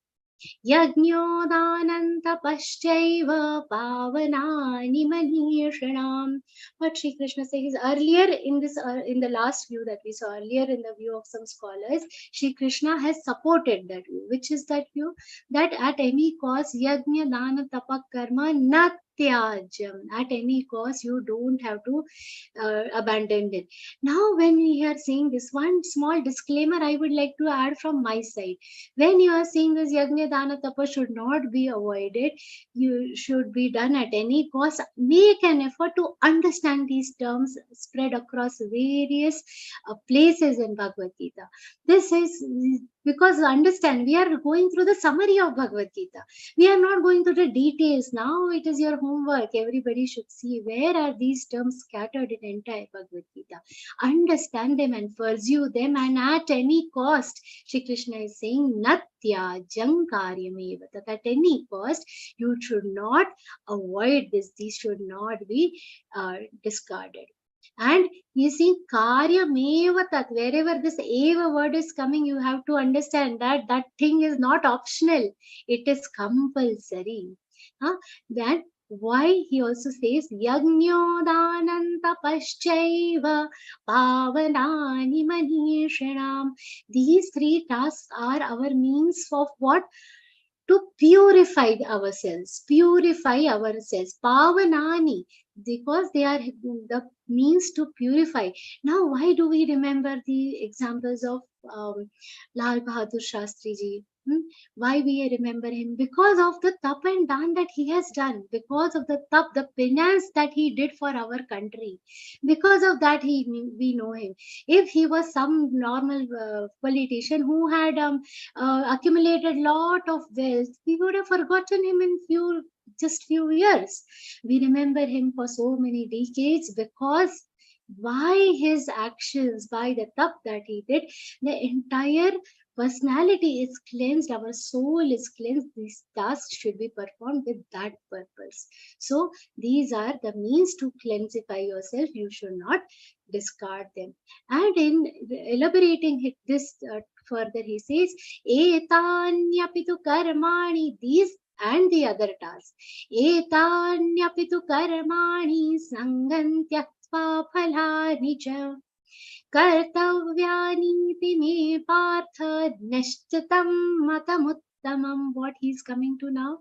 Yagnyodananta paschaiva pavanani manishanam. What Shri Krishna says earlier in this, in the last view that we saw earlier, in the view of some scholars, Shri Krishna has supported that view. Which is that view? That at any cost, yajna dana tapa karma natyajam. At any cost, you don't have to abandon it. Now, when we are saying this, one small disclaimer I would like to add from my side. When you are saying this yajna dana tapa should not be avoided, you should be done at any cost. Make an effort to understand these terms spread across various places in Bhagavad Gita. This is because understand, we are going through the summary of Bhagavad Gita. We are not going through the details. Now it is your homework. Everybody should see where are these terms scattered in entire Bhagavad Gita. Understand them and pursue them, and at any cost, Shri Krishna is saying, Natya Jankaryameva. That at any cost, you should not avoid this. These should not be discarded. And you see, karya meva tat, wherever this eva word is coming, you have to understand that that thing is not optional. It is compulsory. That why he also says, Yagnyodananta paschaiva pavanani manishanam. These three tasks are our means of what? To purify ourselves, pavanani, because they are the means to purify. Now, why do we remember the examples of Lal Bahadur Shastri ji? Why we remember him? Because of the tap and dan that he has done, because of the tap, the penance that he did for our country. Because of that, we know him. If he was some normal politician who had accumulated lot of wealth, we would have forgotten him in just few years. We remember him for so many decades because by his actions, by the tap that he did, the entire personality is cleansed, our soul is cleansed. These tasks should be performed with that purpose. So these are the means to cleansify yourself. You should not discard them. And in elaborating this further, he says, Etanyapitu karmani, these and the other tasks. Etanyapitu karmani sangantyatva phalani cha. कर्तव्यानीति मे पार्थ निश्चितं मतमुत्तमम्. Uttamam, what he's coming to now,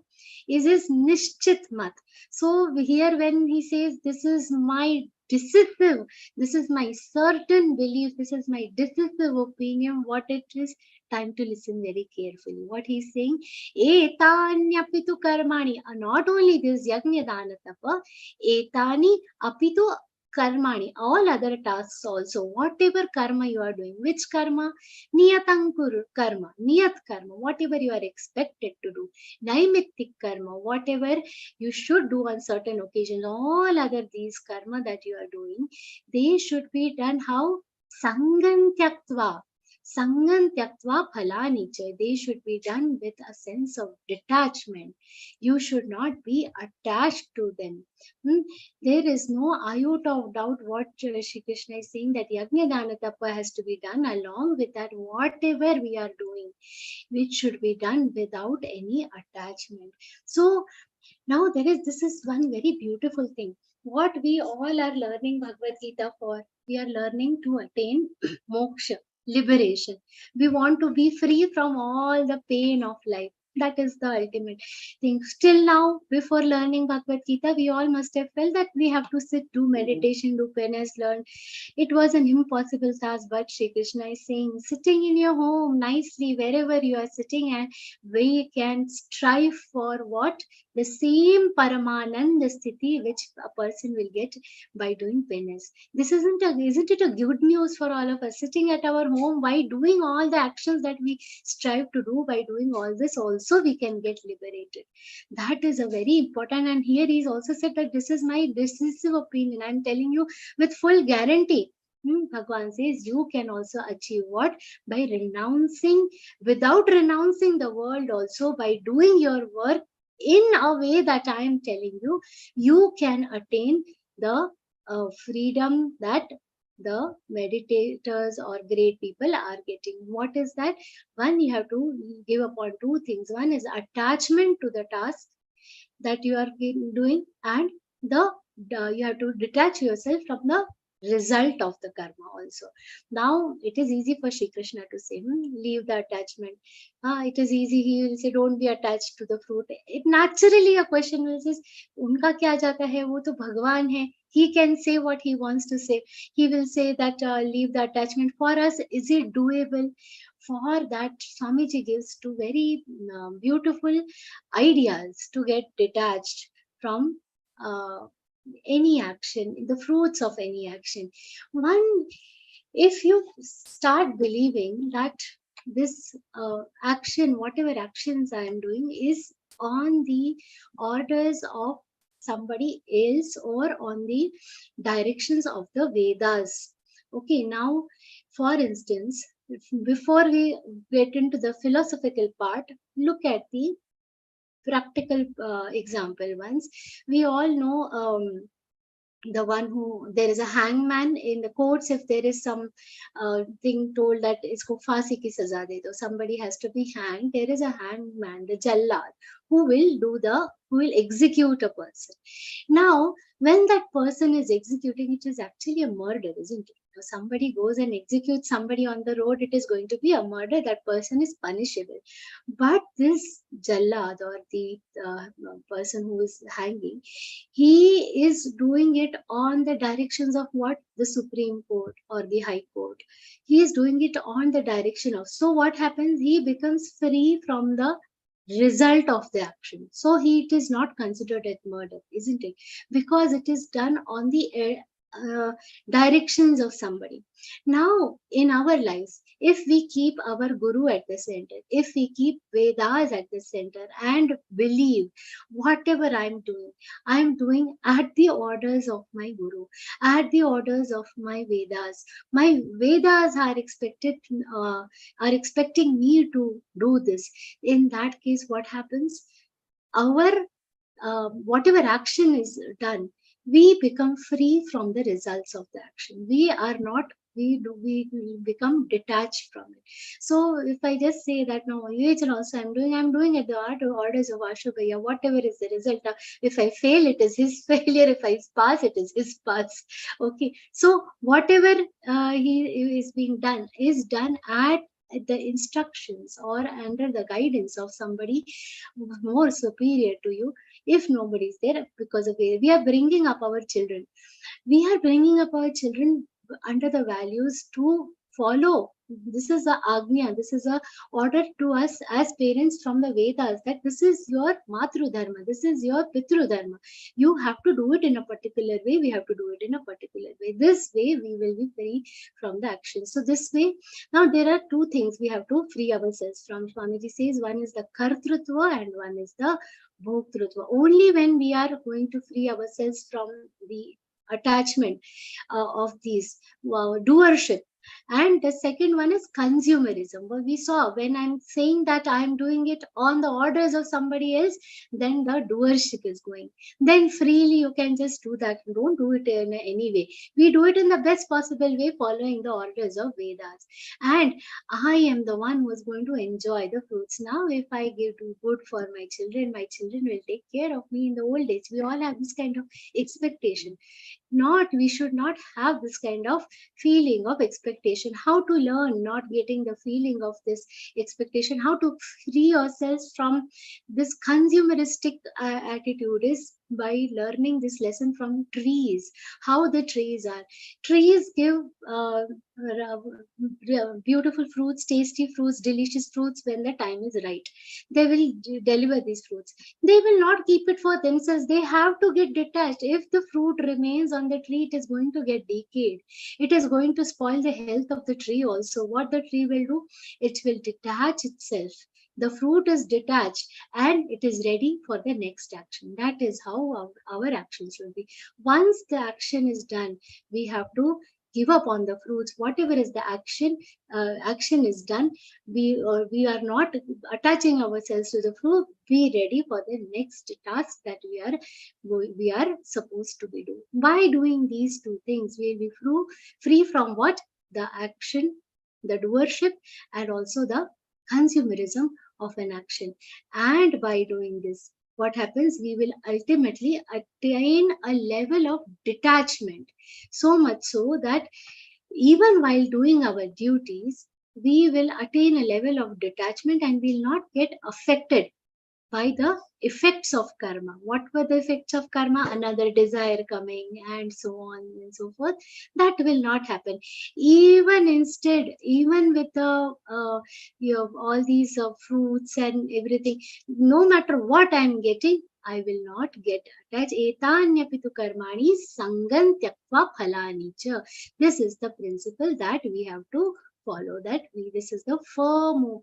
is his Nishchit Mat. So here when he says, this is my decisive, this is my certain belief, this is my decisive opinion, what it is, time to listen very carefully. What he's saying, etanyapitu karmani, not only this yajna dana tapa, etani apitu karmani, all other tasks also, whatever karma you are doing, which karma, niyatankur karma, niyat karma, whatever you are expected to do, naimittik karma, whatever you should do on certain occasions, all other these karma that you are doing, they should be done how? Sangan tyaktva. Sangan tyaktva phalani cha. They should be done with a sense of detachment. You should not be attached to them. There is no iota of doubt what Shri Krishna is saying, that yajna dana tapa has to be done. Along with that, whatever we are doing, which should be done without any attachment. So now this is one very beautiful thing. What we all are learning Bhagavad Gita for, we are learning to attain moksha, liberation. We want to be free from all the pain of life. That is the ultimate thing. Still now, before learning Bhagavad Gita, we all must have felt that we have to sit, do meditation, do penance, learn. It was an impossible task, but Shri Krishna is saying, sitting in your home nicely, wherever you are sitting, and we can strive for what? The same Paramananda Sthiti which a person will get by doing penance. This isn't it a good news for all of us? Sitting at our home, by doing all the actions that we strive to do, by doing all this, also we can get liberated. That is a very important, and here he's also said that this is my decisive opinion. I'm telling you with full guarantee. Bhagavan says you can also achieve what? By renouncing, without renouncing the world also, by doing your work in a way that I am telling you, you can attain the freedom that the meditators or great people are getting. What is that? One, you have to give upon two things. One is attachment to the task that you are doing, and you have to detach yourself from the result of the karma also. Now it is easy for Shri Krishna to say, leave the attachment. It is easy, he will say, don't be attached to the fruit. It naturally a question will say, unka kya jata hai, wo to Bhagwan hai. He can say what he wants to say. He will say that leave the attachment. For us, is it doable? For that, Swamiji gives two very beautiful ideas to get detached from any action, the fruits of any action. One, if you start believing that this action, whatever actions I am doing, is on the orders of somebody else or on the directions of the Vedas. Okay, now, for instance, before we get into the philosophical part, look at the practical example ones. We all know the one who, there is a hangman in the courts. If there is some thing told that isko फांसी की सजा दे दो, somebody has to be hanged, there is a hangman, the jallad, who will execute a person. Now, when that person is executing, it is actually a murder, isn't it? Somebody goes and executes somebody on the road, it is going to be a murder. That person is punishable. But this jallad, or the person who is hanging, he is doing it on the directions of what? The Supreme Court or the High Court. He is doing it on the direction of. So what happens? He becomes free from the result of the action. So it is not considered as murder, isn't it? Because it is done on the directions of somebody. Now, in our lives, if we keep our Guru at the center, if we keep Vedas at the center and believe whatever I'm doing at the orders of my Guru, at the orders of my Vedas. My Vedas are expecting me to do this. In that case, what happens? Our whatever action is done, we become free from the results of the action. We become detached from it. So if I just say that no, also I'm doing at the orders of Ashubhaya, whatever is the result. If I fail, it is his failure. If I pass, it is his pass. Okay. So whatever he is being done is done at the instructions or under the guidance of somebody more superior to you, if nobody is there, because of we are bringing up our children. We are bringing up our children under the values to follow. This is a agnya, this is a order to us as parents from the Vedas, that this is your matru dharma, this is your pitru dharma. You have to do it in a particular way, we have to do it in a particular way. This way we will be free from the action. So this way, now there are two things we have to free ourselves from. Swamiji says one is the kartrutva and one is the bhoktrutva. Only when we are going to free ourselves from the attachment of these doership. And the second one is consumerism. Well, we saw when I'm saying that I'm doing it on the orders of somebody else, then the doership is going. Then freely you can just do that. Don't do it in any way. We do it in the best possible way, following the orders of Vedas. And I am the one who is going to enjoy the fruits. Now, if I give do good for my children will take care of me in the old age. We all have this kind of expectation. We should not have this kind of feeling of expectation. How to learn not getting the feeling of this expectation, how to free ourselves from this consumeristic attitude is by learning this lesson from trees. How the trees are. Trees give beautiful fruits, tasty fruits, delicious fruits when the time is right. They will deliver these fruits. They will not keep it for themselves. They have to get detached. If the fruit remains on the tree, it is going to get decayed. It is going to spoil the health of the tree also. What the tree will do? It will detach itself. The fruit is detached and it is ready for the next action. That is how our actions will be. Once the action is done, we have to give up on the fruits. Whatever is the action is done. We are not attaching ourselves to the fruit. Be ready for the next task that we are supposed to be doing. By doing these two things, we will be free from what? The action, the doership, and also the consumerism of an action. And by doing this, what happens? We will ultimately attain a level of detachment, so much so that even while doing our duties, we will attain a level of detachment and will not get affected by the effects of karma. What were the effects of karma? Another desire coming and so on and so forth. That will not happen. Even with the all these fruits and everything, no matter what I'm getting, I will not get attached. Etanyapitu karmani sangam tyakva phalani cha. This is the principle that we have to follow. This is the firm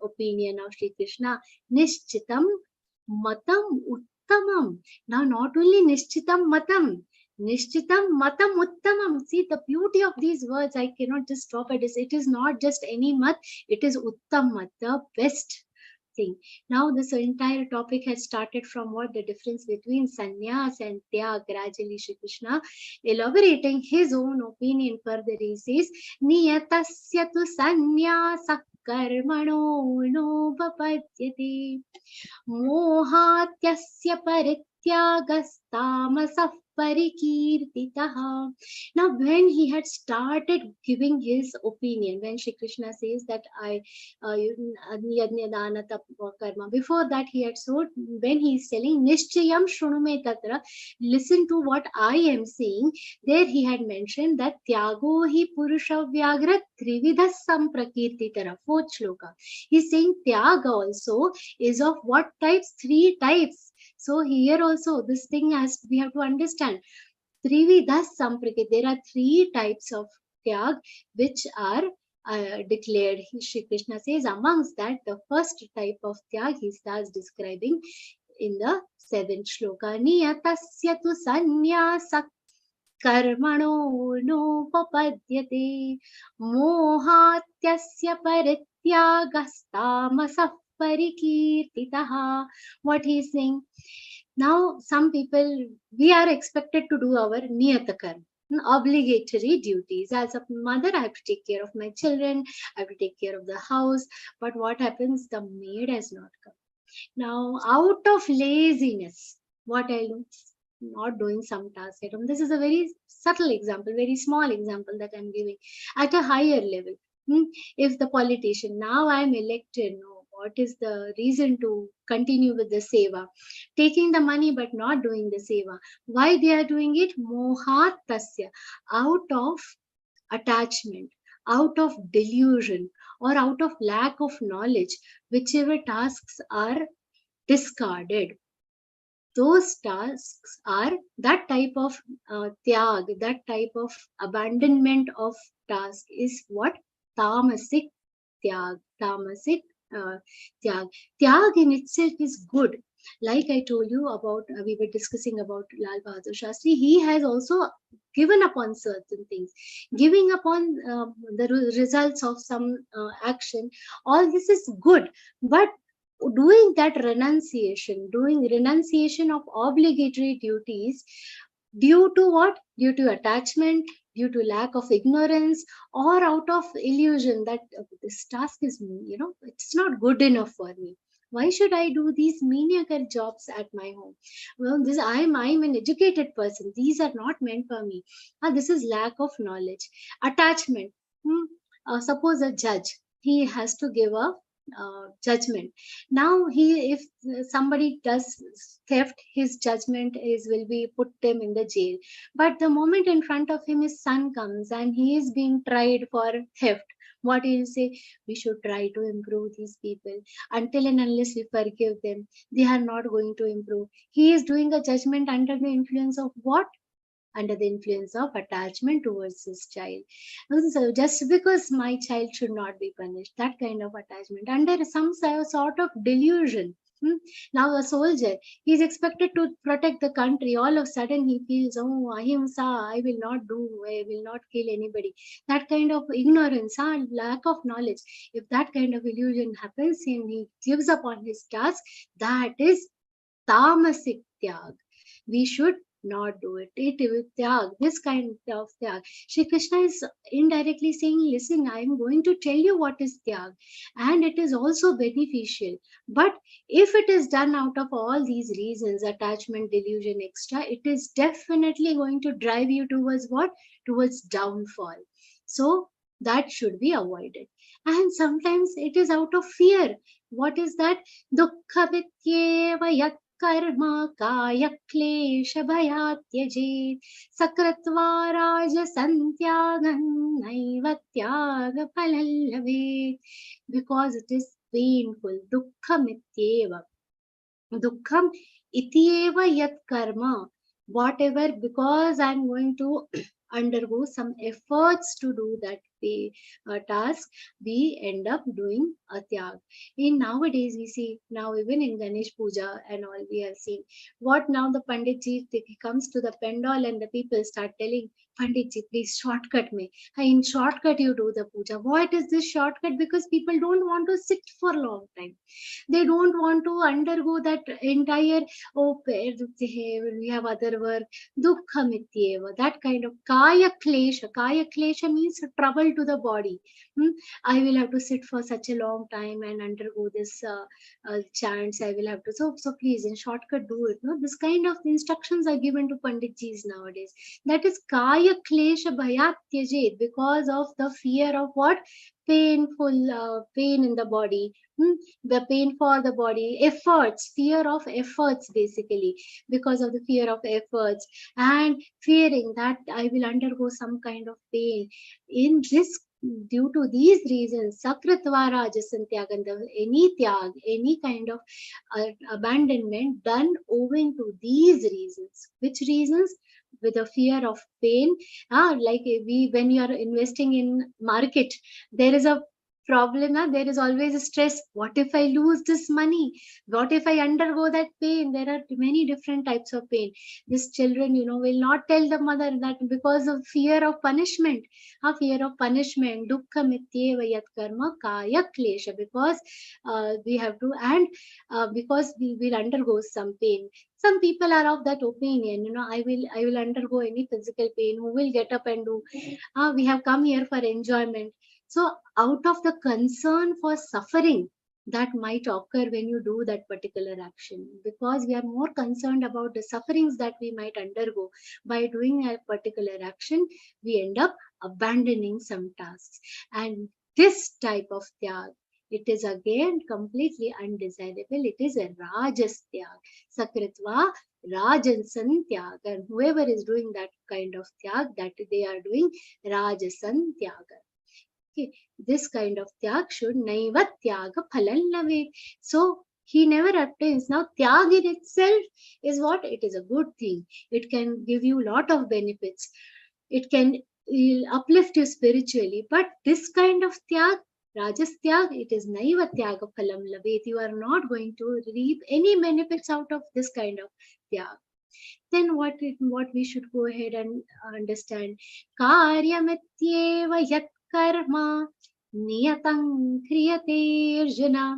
opinion of Sri Krishna. Nishchitam matam uttamam. Now, not only nishchitam matam, nishchitam matam uttamam. See the beauty of these words. I cannot just stop at this. It is not just any mat, it is uttam mat, the best thing. Now, this entire topic has started from what the difference between sannyas and tyag. Gradually, Shri Krishna elaborating his own opinion further. He says, niyatasya tu sannyasa karmano no papadyate mohatyasya parityagastamasa parikirtitaha. Now, when he had started giving his opinion, when Shri Krishna says that karma, before that he had told, when he is telling nishchayam shrunume tatra, listen to what I am saying, there he had mentioned that tyago hi purusha vyagra trividha samprakirtitara, fourth shloka. He is saying tyaga also is of what types? 3 types. So here also this thing we have to understand. Trividha samprakirti. There are 3 types of tyag which are declared. Shri Krishna says amongst that the first type of tyag he starts describing in the 7th shloka. Niyatasya tu sannyasa karmano no papadyate mohatyasya parityagastamasa parikirtitaha. What he is saying? Now, some people, we are expected to do our niyatakarma, obligatory duties. As a mother, I have to take care of my children, I have to take care of the house. But what happens? The maid has not come. Now, out of laziness, what I do? Not doing some task at home. This is a very subtle example, very small example that I'm giving. At a higher level, If the politician, now I am elected, no, what is the reason to continue with the seva? Taking the money but not doing the seva. Why they are doing it? Mohat tasya, out of attachment, out of delusion, or out of lack of knowledge, whichever tasks are discarded. Those tasks are that type of tyag, that type of abandonment of task is what? Tamasic tyag. Tamasic uh, tyag. Tyag in itself is good. Like I told you about, we were discussing about Lal Bahadur Shastri. He has also given upon certain things, giving upon the results of some action. All this is good, but doing that renunciation, doing renunciation of obligatory duties, due to what? Due to attachment, due to lack of ignorance, or out of illusion that this task is, it's not good enough for me. Why should I do these menial jobs at my home? Well, this I'm an educated person. These are not meant for me. This is lack of knowledge, attachment. Suppose a judge, he has to give a judgment. Now he, if somebody does theft, his judgment is will be put him in the jail. But the moment in front of him his son comes and he is being tried for theft, what he will say? We should try to improve these people. Until and unless we forgive them, they are not going to improve. He is doing a judgment under the influence of what? Under the influence of attachment towards his child. So just because my child should not be punished, that kind of attachment, under some sort of delusion. Now a soldier, he is expected to protect the country. All of a sudden he feels, oh, ahimsa, I will not do, I will not kill anybody. That kind of ignorance, lack of knowledge. If that kind of illusion happens and he gives up on his task, that is tamasic tyag. We should not do it. It will tyag, this kind of tyag. Shri Krishna is indirectly saying, listen, I am going to tell you what is tyag, and it is also beneficial. But if it is done out of all these reasons, attachment, delusion, extra, it is definitely going to drive you towards what? Towards downfall. So that should be avoided. And sometimes it is out of fear. What is that? Dukkha vityeva yat कर्म काय क्लेश भयात् त्यजेत् सकृत्वा राजसन्त्यागं नैव त्यागफलं लभेत्. Because it is painful. Dukkham ityeva. Dukkham ityeva yat karma. Whatever, because I am going to undergo some efforts to do that task, we end up doing a tyag. In nowadays, we see now even in Ganesh Puja and all, we have seen what now the Panditji, he comes to the pandal and the people start telling, Panditji, please shortcut me. In shortcut you do the puja. What is this shortcut? Because people don't want to sit for a long time. They don't want to undergo that entire, oh, we have other work, dukkha mityeva, that kind of kaya klesha. Kaya klesha means trouble to the body. I will have to sit for such a long time and undergo this chants. I will have to, so please in shortcut do it. No, this kind of instructions are given to Panditjis nowadays. That is kaya klesha bhayat tyajet, because of the fear of what? Painful pain in the body. The pain for the body, efforts, fear of efforts, basically, because of the fear of efforts and fearing that I will undergo some kind of pain. In this, due to these reasons, sakritvara jasantyaganda, any tyag, any kind of abandonment done owing to these reasons. Which reasons? With a fear of pain. Like when you are investing in market, there is a problem. There is always a stress. What if I lose this money? What if I undergo that pain? There are many different types of pain. These children, will not tell the mother that because of fear of punishment. Fear of punishment. Dukkha mityeva yat karma kaya klesha. Because we have to, and because we will undergo some pain. Some people are of that opinion, I will undergo any physical pain. Who will get up and do? We have come here for enjoyment. So out of the concern for suffering that might occur when you do that particular action, because we are more concerned about the sufferings that we might undergo by doing a particular action, we end up abandoning some tasks. And this type of tyag, it is again completely undesirable. It is a rajas tyag. Sakritva rajansan tyag. And whoever is doing that kind of tyag, that they are doing rajasan tyaga. Okay, this kind of tyag should naiva tyaga phalan lave. So he never obtains. Now tyag in itself is what? It is a good thing. It can give you a lot of benefits. It can uplift you spiritually. But this kind of tyag, rajas tyag, it is naiva tyaga phalam lavet. You are not going to reap any benefits out of this kind of tyag. Then what we should go ahead and understand? Karyamityeva yat karma niyatang kriyate arjuna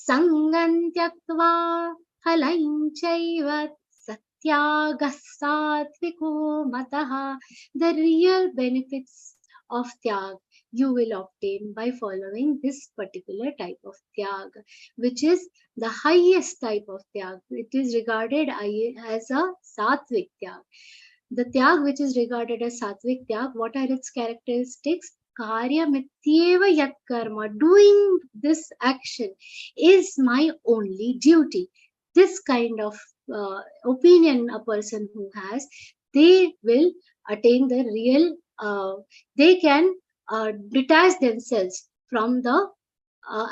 sangam tyaktva phalam chaiva satyagas satviko mataha. The real benefits of tyag you will obtain by following this particular type of tyag, which is the highest type of tyag. It is regarded as a sattvic tyag. The tyag which is regarded as sattvic tyag, what are its characteristics? Karya mityeva yat karma. Doing this action is my only duty. This kind of opinion a person who has, they will attain the real, they can detach themselves from the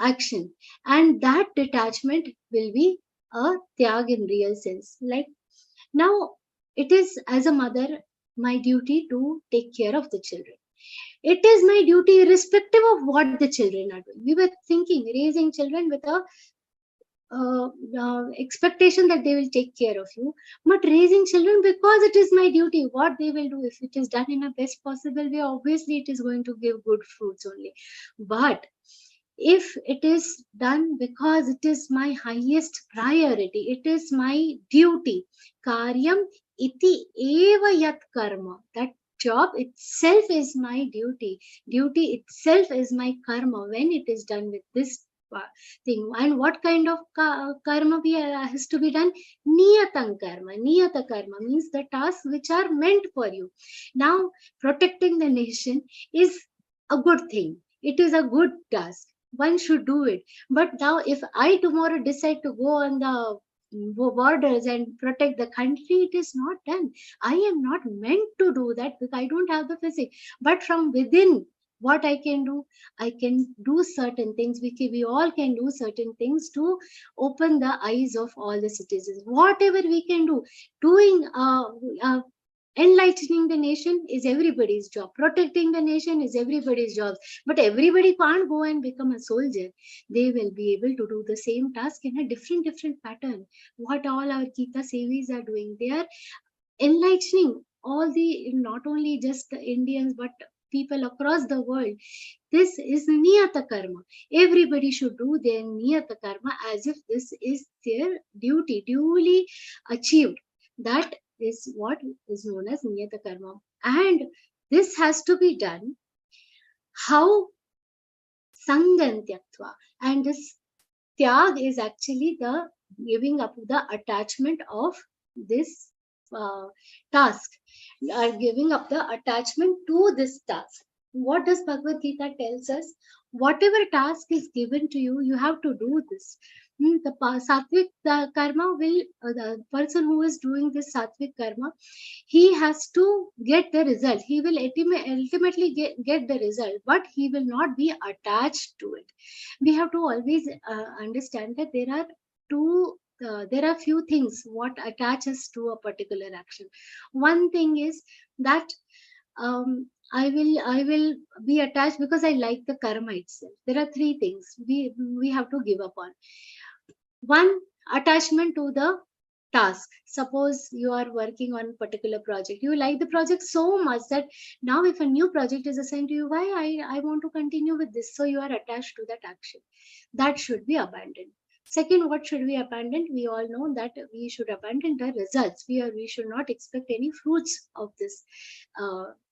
action, and that detachment will be a tyag in real sense. Like now, it is as a mother my duty to take care of the children. It is my duty irrespective of what the children are doing. We were thinking raising children with a expectation that they will take care of you, but raising children because it is my duty. What they will do, if it is done in a best possible way, obviously it is going to give good fruits only. But if it is done because it is my highest priority, it is my duty, karyam iti eva yat karma, that job itself is my duty itself is my karma when it is done with this thing. And what kind of karma has to be done? Niyatang karma. Niyata karma means the tasks which are meant for you. Now, protecting the nation is a good thing. It is a good task. One should do it. But now, if I tomorrow decide to go on the borders and protect the country, it is not done. I am not meant to do that because I don't have the physics. But from within, what I can do? I can do certain things. We all can do certain things to open the eyes of all the citizens. Whatever we can do, doing enlightening the nation is everybody's job. Protecting the nation is everybody's job. But everybody can't go and become a soldier. They will be able to do the same task in a different pattern. What all our Geeta Sevis are doing, they are enlightening all the, not only just the Indians, but people across the world. This is niyata karma. Everybody should do their niyata karma as if this is their duty, duly achieved. That is what is known as niyata karma. And this has to be done. How? Sangam tyaktva. And this tyag is actually the giving up the attachment of this task, are giving up the attachment to this task. What does Bhagavad Gita tells us? Whatever task is given to you, you have to do this. The sattvic karma will, the person who is doing this sattvic karma, he has to get the result. He will ultimately get the result, but he will not be attached to it. We have to always understand that there are few things what attaches to a particular action. One thing is that I will be attached because I like the karma itself. There are three things we have to give up on. One, attachment to the task. Suppose you are working on a particular project. You like the project so much that now if a new project is assigned to you, why I want to continue with this. So you are attached to that action. That should be abandoned. Second, what should we abandon? We all know that we should abandon the results. We should not expect any fruits of this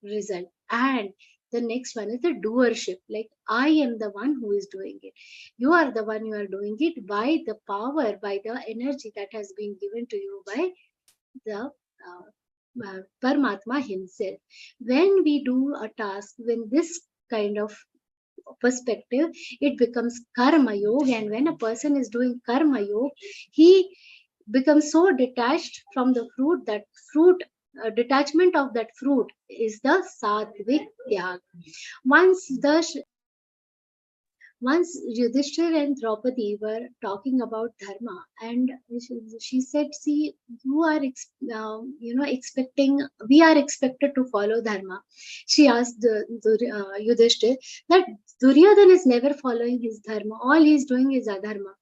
result. And the next one is the doership. Like I am the one who is doing it. You are the one you are doing it by the power, by the energy that has been given to you by the Paramatma himself. When we do a task, when this kind of perspective, it becomes karma yoga. And when a person is doing karma yoga, he becomes so detached from the fruit that detachment of that fruit is the sattvic tyag. Once Yudhishthir and Draupadi were talking about dharma, and she said, "See, you are, expecting. We are expected to follow dharma." She asked Yudhishthir that Duryodhana is never following his dharma. All he is doing is adharma.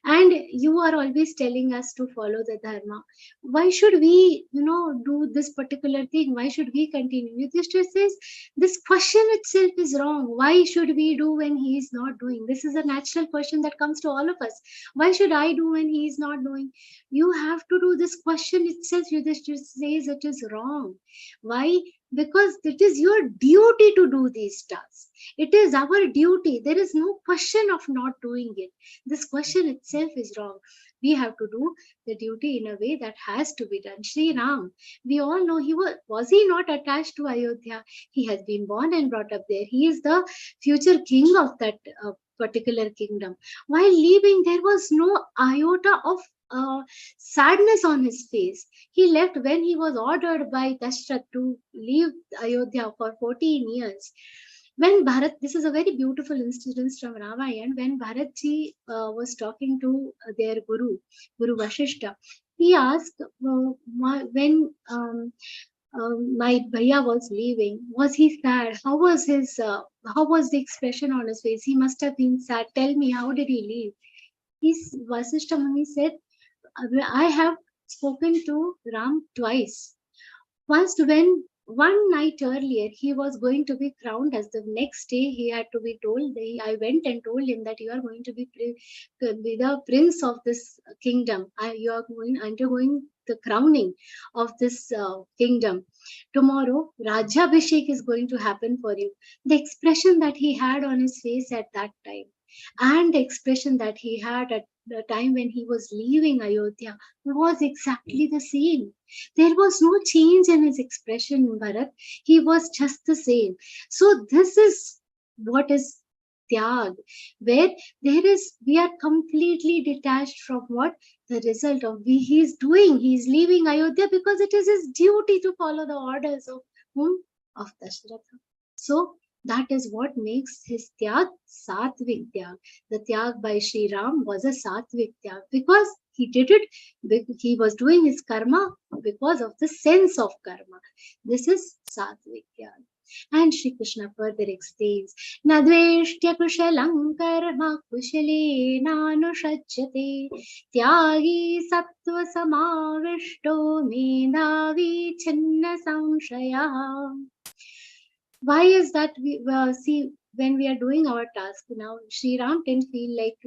And you are always telling us to follow the dharma. Why should we, do this particular thing? Why should we continue? Yudhishthir says, this question itself is wrong. Why should we do when he is not doing? This is a natural question that comes to all of us. Why should I do when he is not doing? You have to do. This question itself, Yudhishthir says, it is wrong. Why? Because it is your duty to do these tasks. It is our duty. There is no question of not doing it. This question itself is wrong. We have to do the duty in a way that has to be done. Sri Ram, we all know was he not attached to Ayodhya? He has been born and brought up there. He is the future king of that particular kingdom. While leaving, there was no iota of sadness on his face. He left when he was ordered by Dashrath to leave Ayodhya for 14 years. When Bharat, this is a very beautiful incident from Ramayana, when Bharatji was talking to their Guru Vashishta, he asked, when my bhaiya was leaving, was he sad? How was the expression on his face? He must have been sad. Tell me, how did he leave? Vasishta Muni said, I have spoken to Ram twice. Once, when one night earlier he was going to be crowned, as the next day he had to be told, I went and told him that you are going to be the prince of this kingdom. You are undergoing the crowning of this kingdom. Tomorrow, Rajyabhishek is going to happen for you. The expression that he had on his face at that time, and the expression that he had at the time when he was leaving Ayodhya, was exactly the same. There was no change in his expression, Bharat. He was just the same. So this is what is tyag, where we are completely detached from what the result of he's leaving Ayodhya because it is his duty to follow the orders of whom? Of Dashratha. So that is what makes his tyag sattvic tyag. The tyag by Sri Ram was a sattvic tyag because he did it, he was doing his karma because of the sense of karma. This is sattvic tyag. And Shri Krishna further explains, Nadveshtya kushalam karma kushalena anushajyate tyagi sattva samavishto medhavi chinna samshaya. Why is that? We see, when we are doing our task now, Sri Ram didn't feel like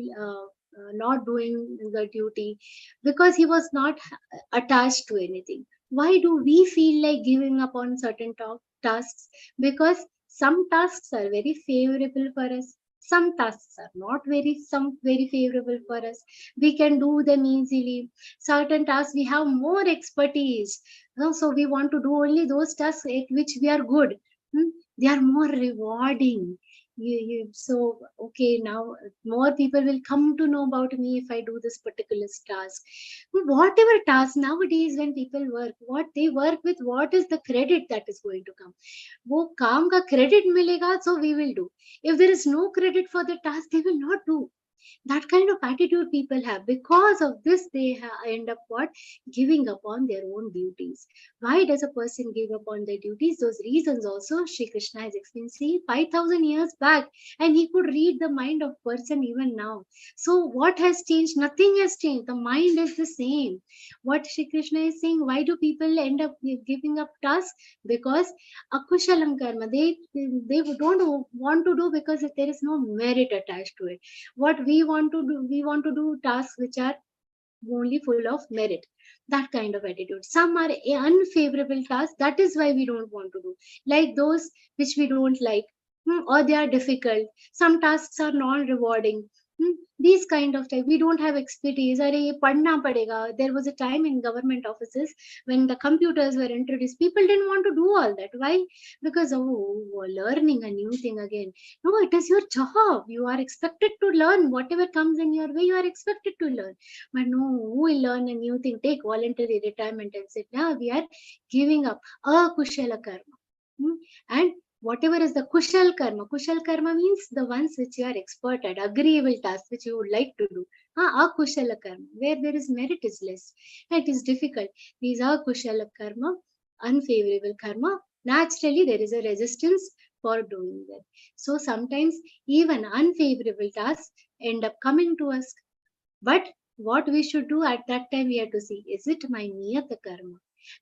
not doing the duty because he was not attached to anything. Why do we feel like giving up on certain tasks? Because some tasks are very favorable for us. Some tasks are not very favorable for us. We can do them easily. Certain tasks we have more expertise. So we want to do only those tasks at which we are good. They are more rewarding. So, okay, now more people will come to know about me if I do this particular task. Whatever task nowadays, when people work, what they work with, what is the credit that is going to come? Wo kaam ka credit milega, so we will do. If there is no credit for the task, they will not do. That kind of attitude people have. Because of this, they end up what? Giving up on their own duties. Why does a person give up on their duties? Those reasons also Shri Krishna has explained. See, 5,000 years back, and he could read the mind of person even now. So what has changed? Nothing has changed. The mind is the same. What Shri Krishna is saying, why do people end up giving up tasks? Because akushalam karma, they don't want to do because there is no merit attached to it. What we want to do tasks which are only full of merit. That kind of attitude. Some are unfavorable tasks. That is why we don't want to do. Like those which we don't like, or they are difficult. Some tasks are non-rewarding. These kind of type, we don't have expertise. Arey, ye padhna padega. There was a time in government offices when the computers were introduced, people didn't want to do all that. Why? Because learning a new thing again. No, it is your job. You are expected to learn whatever comes in your way. You are expected to learn. But no, who will learn a new thing? Take voluntary retirement and sit. Now we are giving up akushala karma. And whatever is the kushal karma means the ones which you are expert at, agreeable tasks which you would like to do. Akushala karma, where there is merit is less. It is difficult. These are kushala karma, unfavorable karma. Naturally, there is a resistance for doing that. So sometimes even unfavorable tasks end up coming to us. But what we should do at that time, we have to see, is it my niyata karma?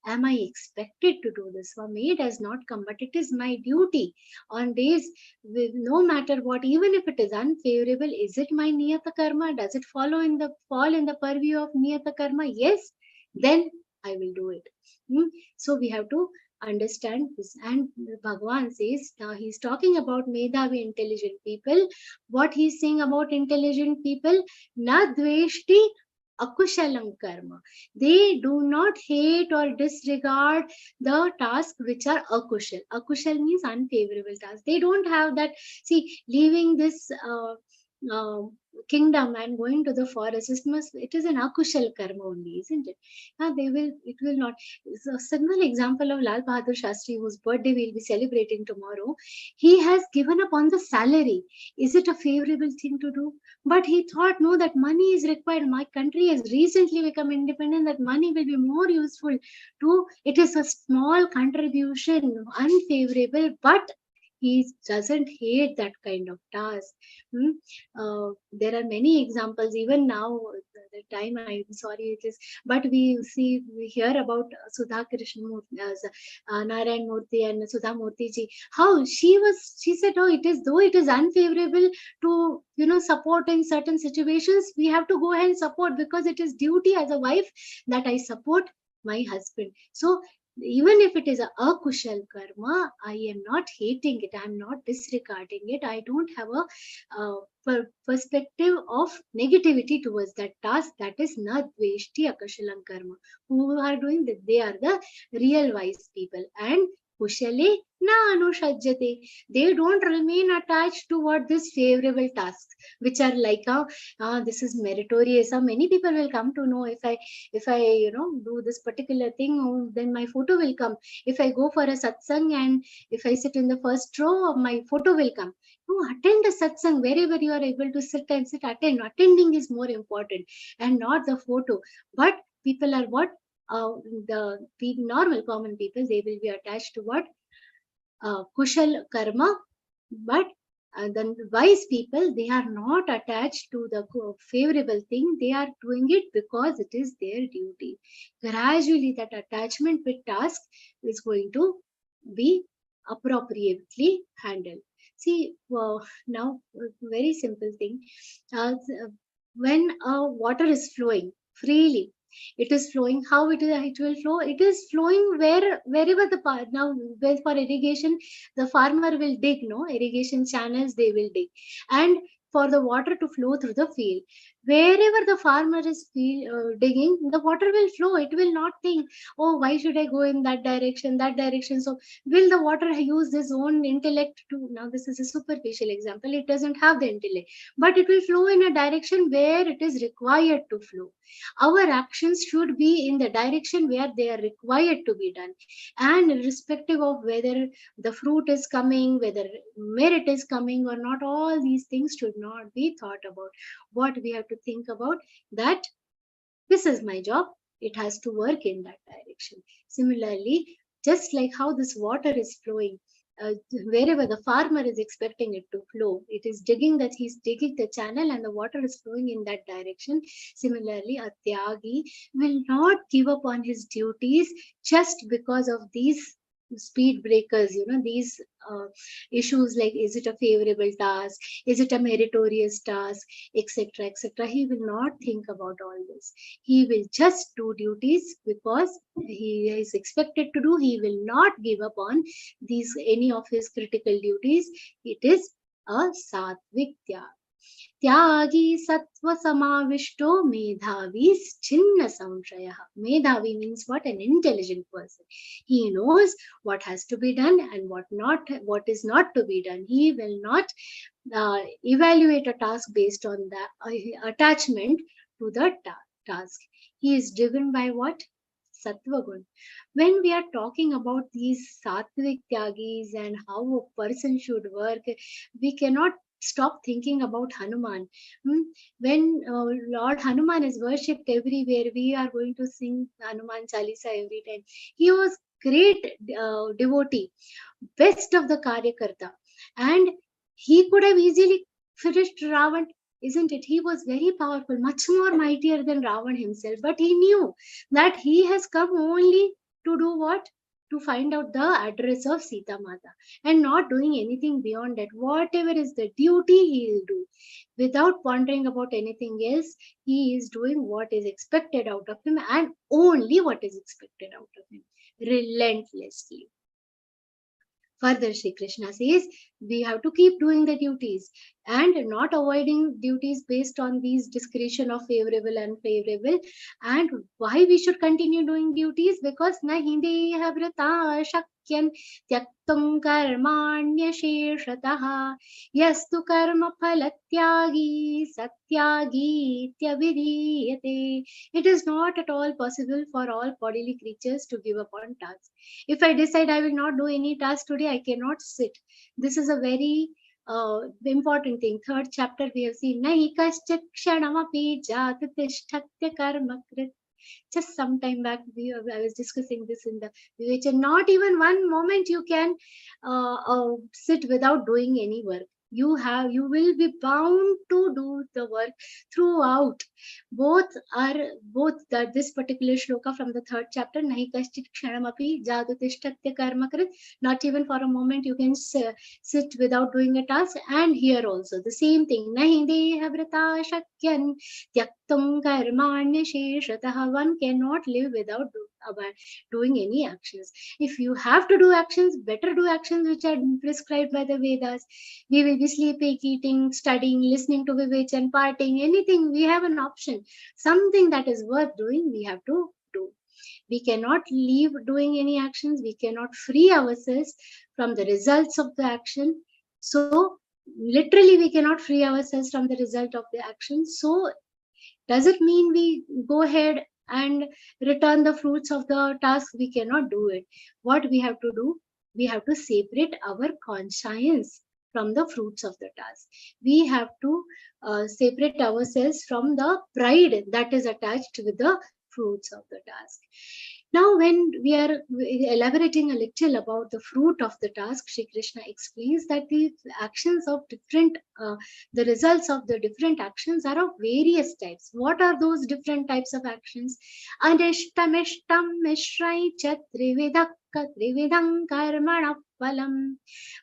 Am I expected to do this? For me, it has not come, but it is my duty. On days, with no matter what, even if it is unfavorable, is it my niyata karma? Does it fall in the purview of niyata karma? Yes, then I will do it. So we have to understand this. And Bhagavan says, now he's talking about Medhavi, intelligent people. What he's saying about intelligent people, na dveshti akushalam karma. They do not hate or disregard the tasks which are akushal. Akushal means unfavorable tasks. They don't have that. See, leaving this kingdom and going to the forest, it is an akushal karma only, isn't it? It will not. It's a single example of Lal Bahadur Shastri, whose birthday we'll be celebrating tomorrow. He has given up on the salary. Is it a favorable thing to do? But he thought, no, that money is required. My country has recently become independent. That money will be more useful to. It is a small contribution, unfavorable, but he doesn't hate that kind of task. There are many examples, even now, the time, I'm sorry, it is, but we hear about Sudha Krishna Narayan Murthy and Sudha Murthy ji, how she said, oh, it is unfavorable to, support in certain situations, we have to go ahead and support, because it is duty as a wife that I support my husband. So even if it is a akushal karma, I am not hating it, I am not disregarding it, I don't have a perspective of negativity towards that task. That is na dveshti akushalam karma. Who are doing that? They are the real wise people. And kushale na anushajyate. They don't remain attached to what this favorable tasks, which are like, this is meritorious. Many people will come to know, if I do this particular thing, then my photo will come. If I go for a satsang and if I sit in the first row, my photo will come. No, attend a satsang wherever you are able to sit and sit. Attending is more important and not the photo. But people are what? The normal common people, they will be attached to what? Kushal karma. But the wise people, they are not attached to the favorable thing. They are doing it because it is their duty. Gradually, that attachment with task is going to be appropriately handled. See, now, very simple thing. When water is flowing freely, it is flowing. How it will flow? It is flowing wherever the part. Now, for irrigation, the farmer will dig, irrigation channels they will dig, and for the water to flow through the field, wherever the farmer is digging, the water will flow. It will not think, oh, why should I go in that direction? So will the water use its own intellect to? Now, this is a superficial example. It doesn't have the intellect, but it will flow in a direction where it is required to flow. Our actions should be in the direction where they are required to be done, and irrespective of whether the fruit is coming, whether merit is coming or not, all these things should not be thought about. What we have to think about, that this is my job, it has to work in that direction. Similarly, just like how this water is flowing, wherever the farmer is expecting it to flow, he's digging the channel and the water is flowing in that direction. Similarly, a tyagi will not give up on his duties just because of these speed breakers, these issues like, is it a favorable task, is it a meritorious task, etc. He will not think about all this. He will just do duties because he is expected to do. He will not give up on any of his critical duties. It is a sattvic tyag. Tyagi sattva samavishto medhavi chinna samshayah. Medhavi means what? An intelligent person. He knows what has to be done and what is not to be done. He will not evaluate a task based on the attachment to the task. He is driven by what? Sattva gun. When we are talking about these sattvic tyagis and how a person should work, we cannot stop thinking about Hanuman. When Lord Hanuman is worshipped everywhere, we are going to sing Hanuman Chalisa every time. He was great devotee, best of the Karyakarta, and he could have easily finished Ravan, isn't it? He was very powerful, much more mightier than Ravan himself, but he knew that he has come only to do what? To find out the address of Sita Mata, and not doing anything beyond that. Whatever is the duty, he will do without pondering about anything else. He is doing what is expected out of him, and only what is expected out of him, relentlessly. Further, Shri Krishna says we have to keep doing the duties and not avoiding duties based on these discretion of favorable and unfavorable. And why we should continue doing duties? Because nahi deha vrata shakyan tyaktam karmanya sheshatah yastu karma phalatyagi satyagi tyavidhiyate. It is not at all possible for all bodily creatures to give up on tasks. If I decide I will not do any task today, I cannot sit. This is a very important thing. Third chapter we have seen. Nahi kaschat kshanamapi jat tishthatya karma krit. Just some time back, I was discussing this in the Vivechan. Not even one moment you can sit without doing any work. You will be bound to do the work throughout. This particular shloka from the third chapter, nahi kaschit kshanamapi jadu tishtatya karma krit. Not even for a moment you can sit without doing a task. And here also the same thing. Nahi deha vrata shakyan tyaktam karmanya sheshatah. One cannot live without doing any actions. If you have to do actions, better do actions which are prescribed by the Vedas. We will be sleeping, eating, studying, listening to Vivechan, partying, anything. We have an option. Something that is worth doing, we have to do. We cannot leave doing any actions. We cannot free ourselves from the results of the action. So, literally, we cannot free ourselves from the result of the action. So, does it mean we go ahead and return the fruits of the task? We cannot do it. What we have to do? We have to separate our conscience from the fruits of the task. We have to separate ourselves from the pride that is attached with the fruits of the task. Now, when we are elaborating a little about the fruit of the task, Shri Krishna explains that the actions of the results of the different actions are of various types. What are those different types of actions? Anishtam, ishtam, mishrai, chatrividakka, trividam karmana phalam,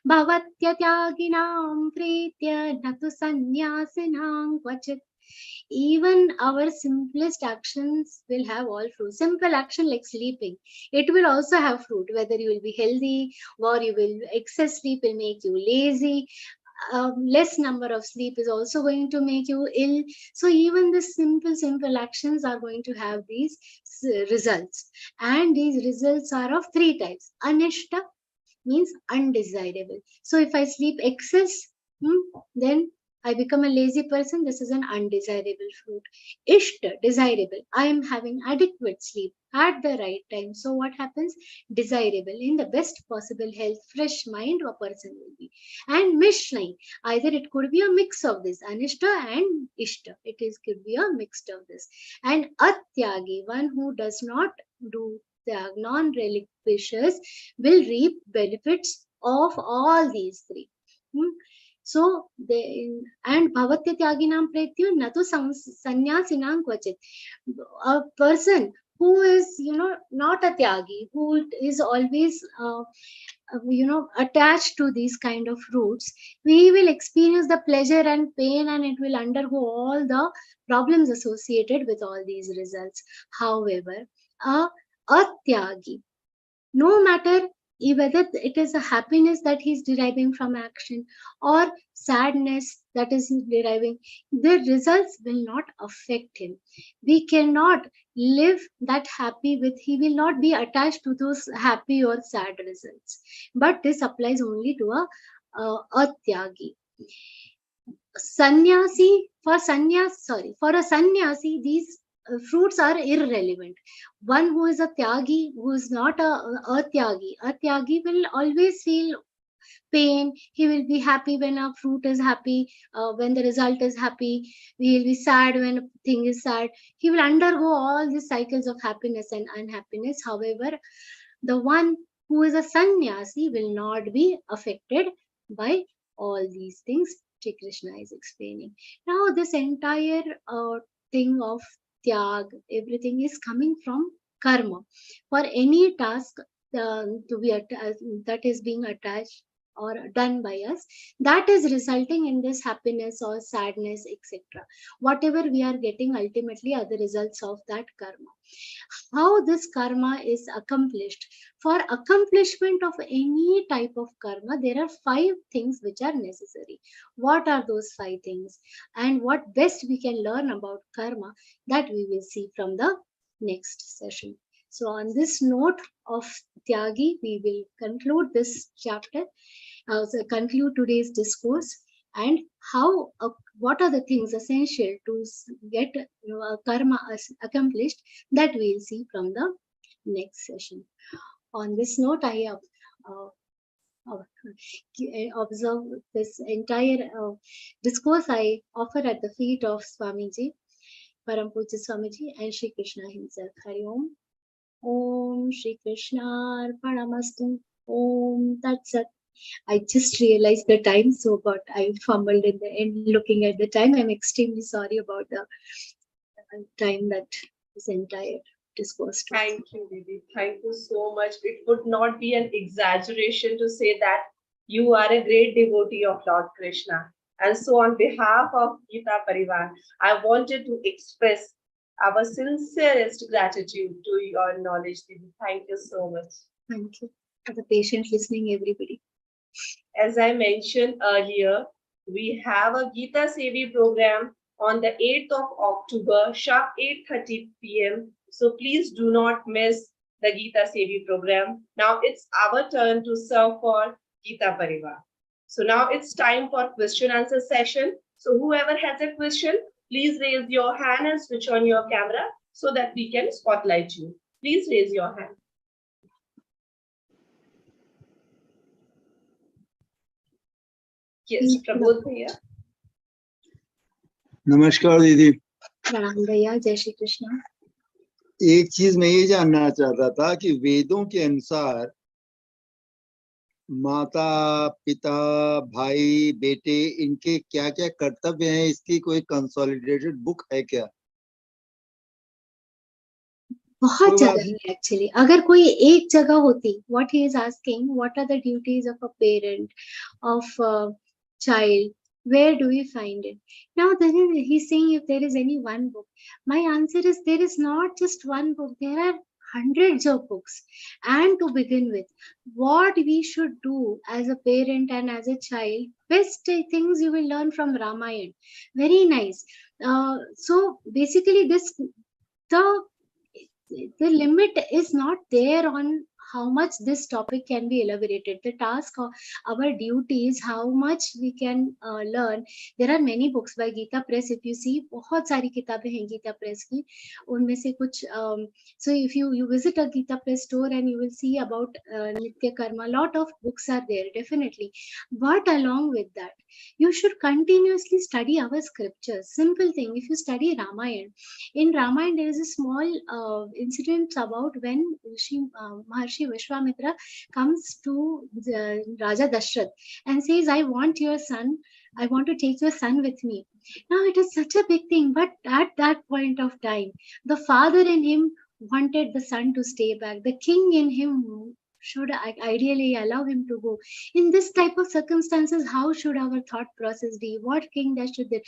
bhavatya tyaginam pritya natu sanyasinam kvachit. Even our simplest actions will have all fruit. Simple action like sleeping, it will also have fruit. Whether you will be healthy or you will excess sleep will make you lazy. Less number of sleep is also going to make you ill. So even the simple actions are going to have these results. And these results are of three types. Anishta means undesirable. So if I sleep excess, then I become a lazy person. This is an undesirable fruit. Ishta, desirable. I am having adequate sleep at the right time. So what happens? Desirable. In the best possible health, fresh mind a person will be. And mishnai, either it could be a mix of this, anishta and ishta. Could be a mix of this. And atyagi, one who does not do tyag, non-relinquishers, will reap benefits of all these three. So, and bhavatya tyaginam pretyu natu sanyasinam kvachit. A person who is, not a tyagi, who is always, attached to these kind of roots, we will experience the pleasure and pain, and it will undergo all the problems associated with all these results. However, a tyagi, no matter whether it is a happiness that he's deriving from action or sadness that is deriving, the results will not affect him. We cannot live that happy with, he will not be attached to those happy or sad results. But this applies only to a tyagi. Sannyasi, for a sannyasi, these fruits are irrelevant. One who is a tyagi, who is not a tyagi will always feel pain. He will be happy when a fruit is happy, when the result is happy. He will be sad when a thing is sad. He will undergo all these cycles of happiness and unhappiness. However, the one who is a sannyasi will not be affected by all these things. Shri Krishna is explaining. Now, this entire thing of tyag, everything is coming from karma. For any task to be that is being attached or done by us, that is resulting in this happiness or sadness, etc. Whatever we are getting ultimately are the results of that karma. How this karma is accomplished? For accomplishment of any type of karma, there are 5 things which are necessary. What are those 5 things? And what best we can learn about karma, that we will see from the next session. So on this note of Tyagi, we will conclude this chapter, conclude today's discourse, and how what are the things essential to get karma accomplished, that we will see from the next session. On this note, I observe this entire discourse I offer at the feet of Swamiji, Param Pujya Swamiji, and Shri Krishna himself. Hari Om. Om Shri Krishna Arpanamastu. Om Tat Sat. I just realized the time, so but I fumbled in the end looking at the time. I'm extremely sorry about the time that this entire discourse took. Thank you, Didi. Thank you so much. It would not be an exaggeration to say that you are a great devotee of Lord Krishna. And so on behalf of Geeta Parivar, I wanted to express our sincerest gratitude to your knowledge, Didi. Thank you so much. Thank you for the patient listening, everybody. As I mentioned earlier, we have a Geeta Sevi program on the 8th of October, sharp 8:30 p.m. So please do not miss the Geeta Sevi program. Now it's our turn to serve for Geeta Parivar. So now it's time for question answer session. So whoever has a question, please raise your hand and switch on your camera so that we can spotlight you. Please raise your hand. Yes, Prabodh Bhaiya. नमस्कार दीदी। प्रणाम भैया, जय श्री कृष्ण। एक चीज मैं ये जानना चाहता था कि वेदों के अनुसार माता पिता भाई बेटे इनके क्या क्या कर्तव्य हैं, इसकी कोई कंसोलिडेटेड बुक है क्या? बहुत जगह है एक्चुअली। अगर कोई एक जगह होती, what he is asking, what are the duties of a parent, of a child, where do we find it? Now he's saying if there is any one book. My answer is there is not just one book, there are hundreds of books. And to begin with, what we should do as a parent and as a child, best things you will learn from Ramayana. Very nice. So basically the limit is not there on how much this topic can be elaborated. The task of our duty is how much we can learn. There are many books by Geeta Press. If you see, बहुत सारी किताबें हैं Geeta Press की. उनमें से कुछ so if you visit a Geeta Press store and you will see about Nitya Karma, lot of books are there definitely. But along with that, you should continuously study our scriptures. Simple thing. If you study Ramayana, in Ramayana there is a small incident about when Maharshi Vishwamitra comes to Raja Dashrath and says, I want your son, I want to take your son with me. Now it is such a big thing, but at that point of time, the father in him wanted the son to stay back. The king in him should ideally allow him to go. In this type of circumstances, how should our thought process be? What king that should there?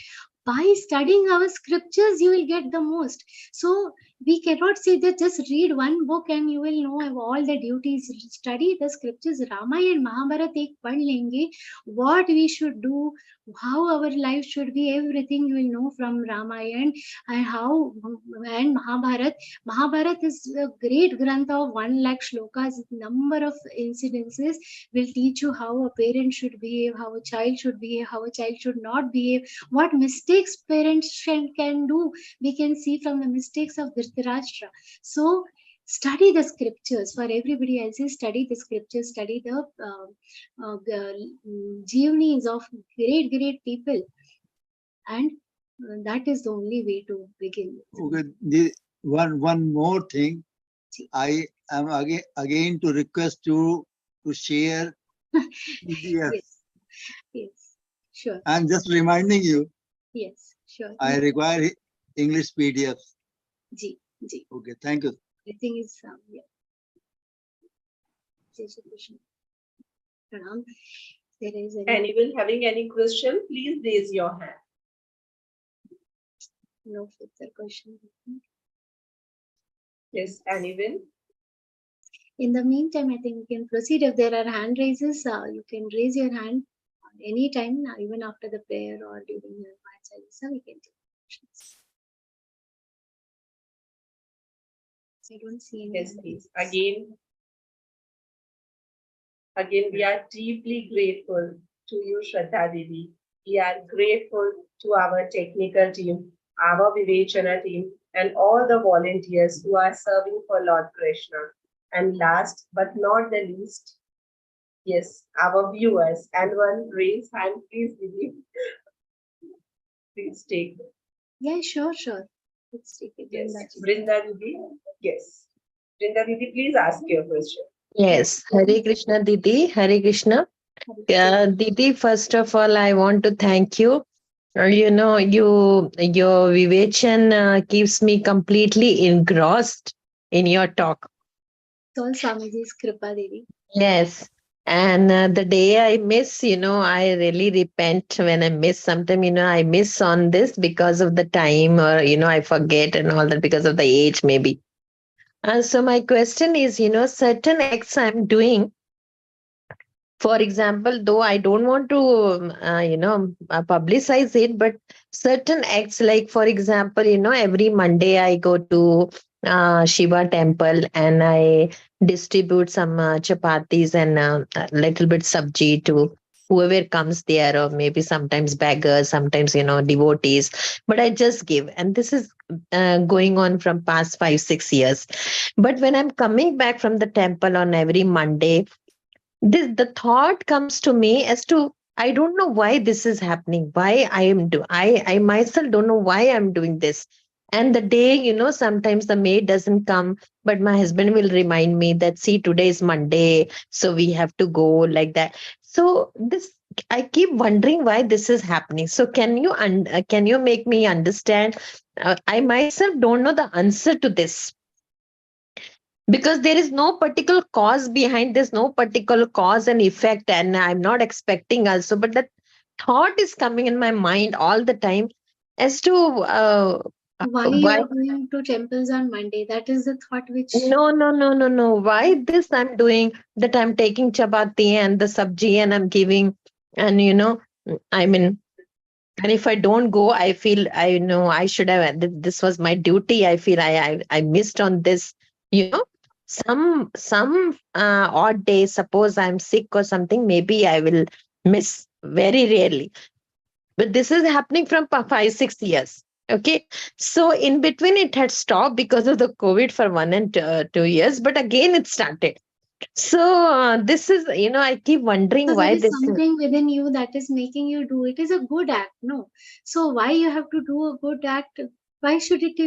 by studying our scriptures, you will get the most. So we cannot say that just read one book and you will know all the duties. Study the scriptures. Ramayana, Mahabharata, ek pad lenge. What we should do, how our life should be, everything you will know from Ramayana. And how, and Mahabharata. Mahabharata is a great grantha of 1 lakh shlokas. Number of incidences will teach you how a parent should behave, how a child should behave, how a child should not behave, what mistakes parents can do. We can see from the mistakes of Dhritarashtra. So study the scriptures. For everybody else, study the scriptures, study the jeevnis of great people, and that is the only way to begin. Okay, one more thing. I am again to request you to share PDF. Yes, sure. I'm just reminding you. Yes, sure. I require English PDF. Ji. Okay, thank you. Everything is yeah. Jai Shri Krishna. Pranam. There is Anyone having any question, please raise your hand. no further question. Yes, anyone? In the meantime, I think we can proceed. If there are hand raises, you can raise your hand anytime, even after the prayer or during your Vajra, we can take questions. I don't see any. Yes, please. Again, we are deeply grateful to you, Shraddha Devi. We are grateful to our technical team, our Vivechana team, and all the volunteers who are serving for Lord Krishna. And last but not the least, yes, our viewers. And one raise hand, please, Devi. Please take. Yeah, sure. Let's take it. Yes, Brinda Devi. Yes. Brinda Devi, please ask your question. Yes, Hare Krishna, Didi. Hare Krishna. Didi, first of all, I want to thank you. Your Vivechan keeps me completely engrossed in your talk. It's all Swamiji's Kripa, Devi. Yes. And the day I miss, I really repent when I miss. Sometimes, I miss on this because of the time or, I forget and all that because of the age maybe. So my question is, certain acts I'm doing, for example, though I don't want to, publicize it, but certain acts like, for example, every Monday I go to Shiva temple and I distribute some chapatis and a little bit sabji to whoever comes there, or maybe sometimes beggars, sometimes, devotees, but I just give. And this is going on from past 5-6 years. But when I'm coming back from the temple on every Monday, the thought comes to me as to, I don't know why this is happening, why I myself don't know why I'm doing this. And the day, sometimes the maid doesn't come, but my husband will remind me that, see, today is Monday, so we have to go, like that. So I keep wondering why this is happening. So can you make me understand? I myself don't know the answer to this, because there is no particular cause behind this, no particular cause and effect, and I'm not expecting also, but that thought is coming in my mind all the time as to Why you are going to temples on Monday? That is the thought which... No. Why this I'm doing, that I'm taking chapati and the sabji and I'm giving, and and if I don't go, I feel, I know I should have, this was my duty. I feel I missed on this, some odd day, suppose I'm sick or something, maybe I will miss, very rarely. But this is happening from 5-6 years. Okay. So in between it had stopped because of the COVID for 1 and 2 years, but again it started. So this is, I keep wondering why this is something within you that is making you do it. Is a good act, no? So why you have to do a good act? Why should it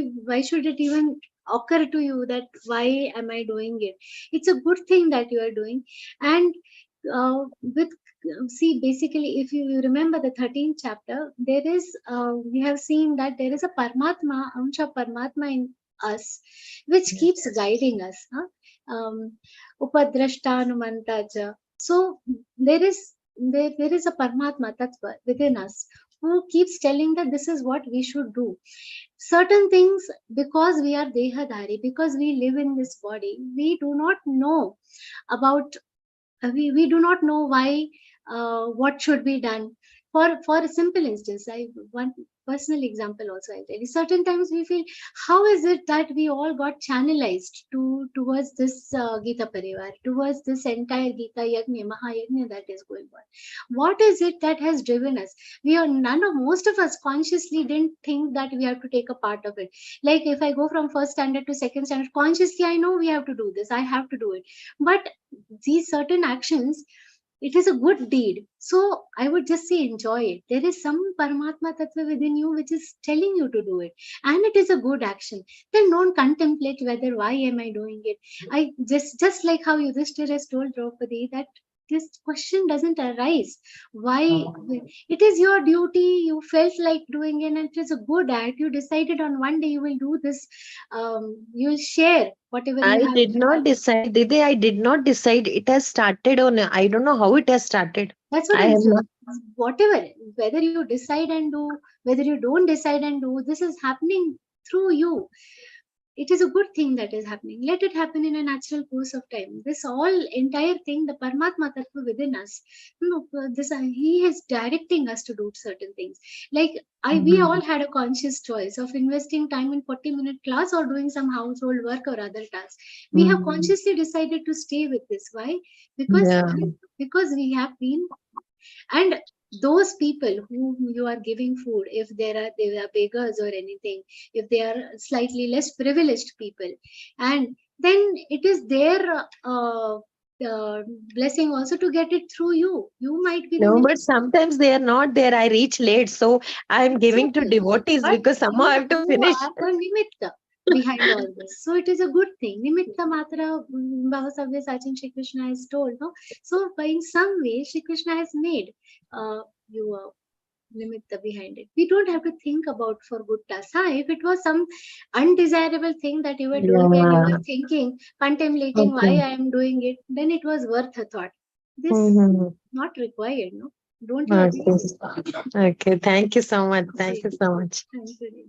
even occur to you that why am I doing it? It's a good thing that you are doing. And basically, if you remember the 13th chapter, there is we have seen that there is a Paramatma, Amsha Paramatma in us, which keeps guiding us. Upadrashtanumantaja. So there is a Paramatma Tattva within us who keeps telling that this is what we should do. Certain things, because we are dehadhari, because we live in this body, we do not know about, we do not know why, what should be done. For a simple instance, I one personal example also I'll tell you. Certain times we feel, how is it that we all got channelized towards this Geeta Parivar, towards this entire Geeta Yajna, Mahayajna that is going on? What is it that has driven us? Most of us consciously didn't think that we have to take a part of it. Like if I go from first standard to second standard, consciously I know we have to do this, I have to do it. But these certain actions, it is a good deed. So I would just say enjoy it. There is some Paramatma Tattva within you which is telling you to do it. And it is a good action. Then don't contemplate whether why am I doing it. I just like how Yudhishthira has told Draupadi that this question doesn't arise. Why? It is your duty. You felt like doing it and it is a good act. You decided on one day you will do this. You will share whatever you have. I did not decide, Didi. I did not decide. It has started on. I don't know how it has started. That's what I I'm have saying. not. Whatever, whether you decide and do, whether you don't decide and do, this is happening through you. It is a good thing that is happening. Let it happen in a natural course of time. This entire thing, the Paramatma Tattva within us, he is directing us to do certain things. Like we all had a conscious choice of investing time in 40-minute class or doing some household work or other tasks. We have consciously decided to stay with this. Why? Because we have been, and those people whom you are giving food, if they are beggars or anything, if they are slightly less privileged people, and then it is their blessing also to get it through you. You might be No, but sometimes they are not there. I reach late, so I am giving to devotees because somehow I have to finish. You are the nimitta behind all this. So it is a good thing. Nimitta matra Bhavasavya Sachin Shri Krishna has told. No? So in some way, Shri Krishna has made you nimitta behind it. We don't have to think about for good tasks. If it was some undesirable thing that you were doing and you were thinking, contemplating why I am doing it, then it was worth a thought. This not required, no? Don't you agree? Okay, thank you so much. Thank you so much. Thank you.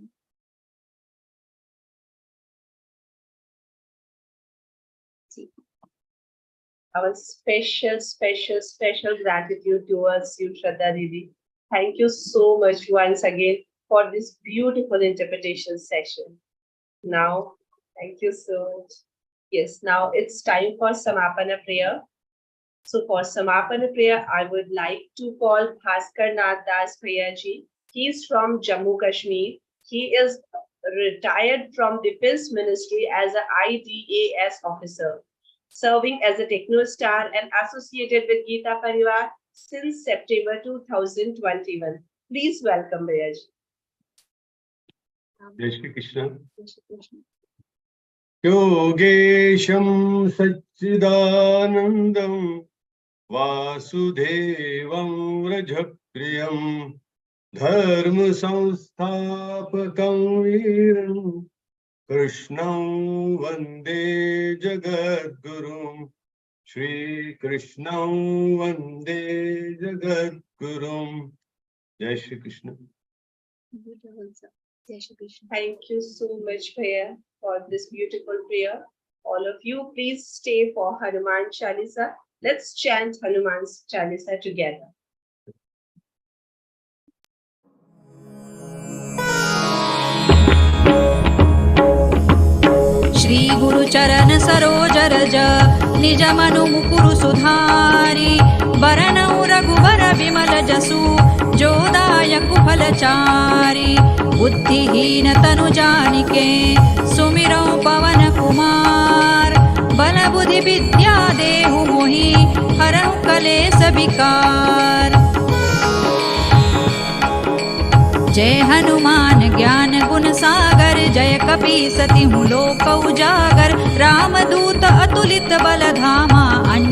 Our special gratitude towards you, Shraddha Didi. Thank you so much once again for this beautiful interpretation session. Now, thank you so much. Yes, now it's time for Samapana prayer. So for Samapana prayer, I would like to call Bhaskar Nath Das Prayaji. He is from Jammu Kashmir. He is retired from Defense Ministry as an IDAS officer, serving as a techno-star and associated with Geeta Parivar since September 2021. Please welcome Prayaji. Jai Shri Krishna. Yogesham Satchidanandam Vasudevam Rajapriyam Dharma Samsthapakam Viram Krishnam Vande Jagadgurum Shri Krishnam Vande Jagadgurum. Jai Shri Krishna. Thank you so much, Bhaiya, for this beautiful prayer. All of you, please stay for Hanuman Chalisa. Let's chant Hanuman's Chalisa together. Shri गुरु चरण सरोज रज निज मनु मुकुरु सुधारी बरनउ रघुबर विमल जसु जो दायकु फलचारी बुद्धिहीन तनु जानिके सुमिरौ पवन कुमार बल बुद्धि विद्या देहु मोहि हरहु कलेस विकार। जय हनुमान ज्ञान गुण सागर जय कपीसति लोक उजागर रामदूत अतुलित बल धामा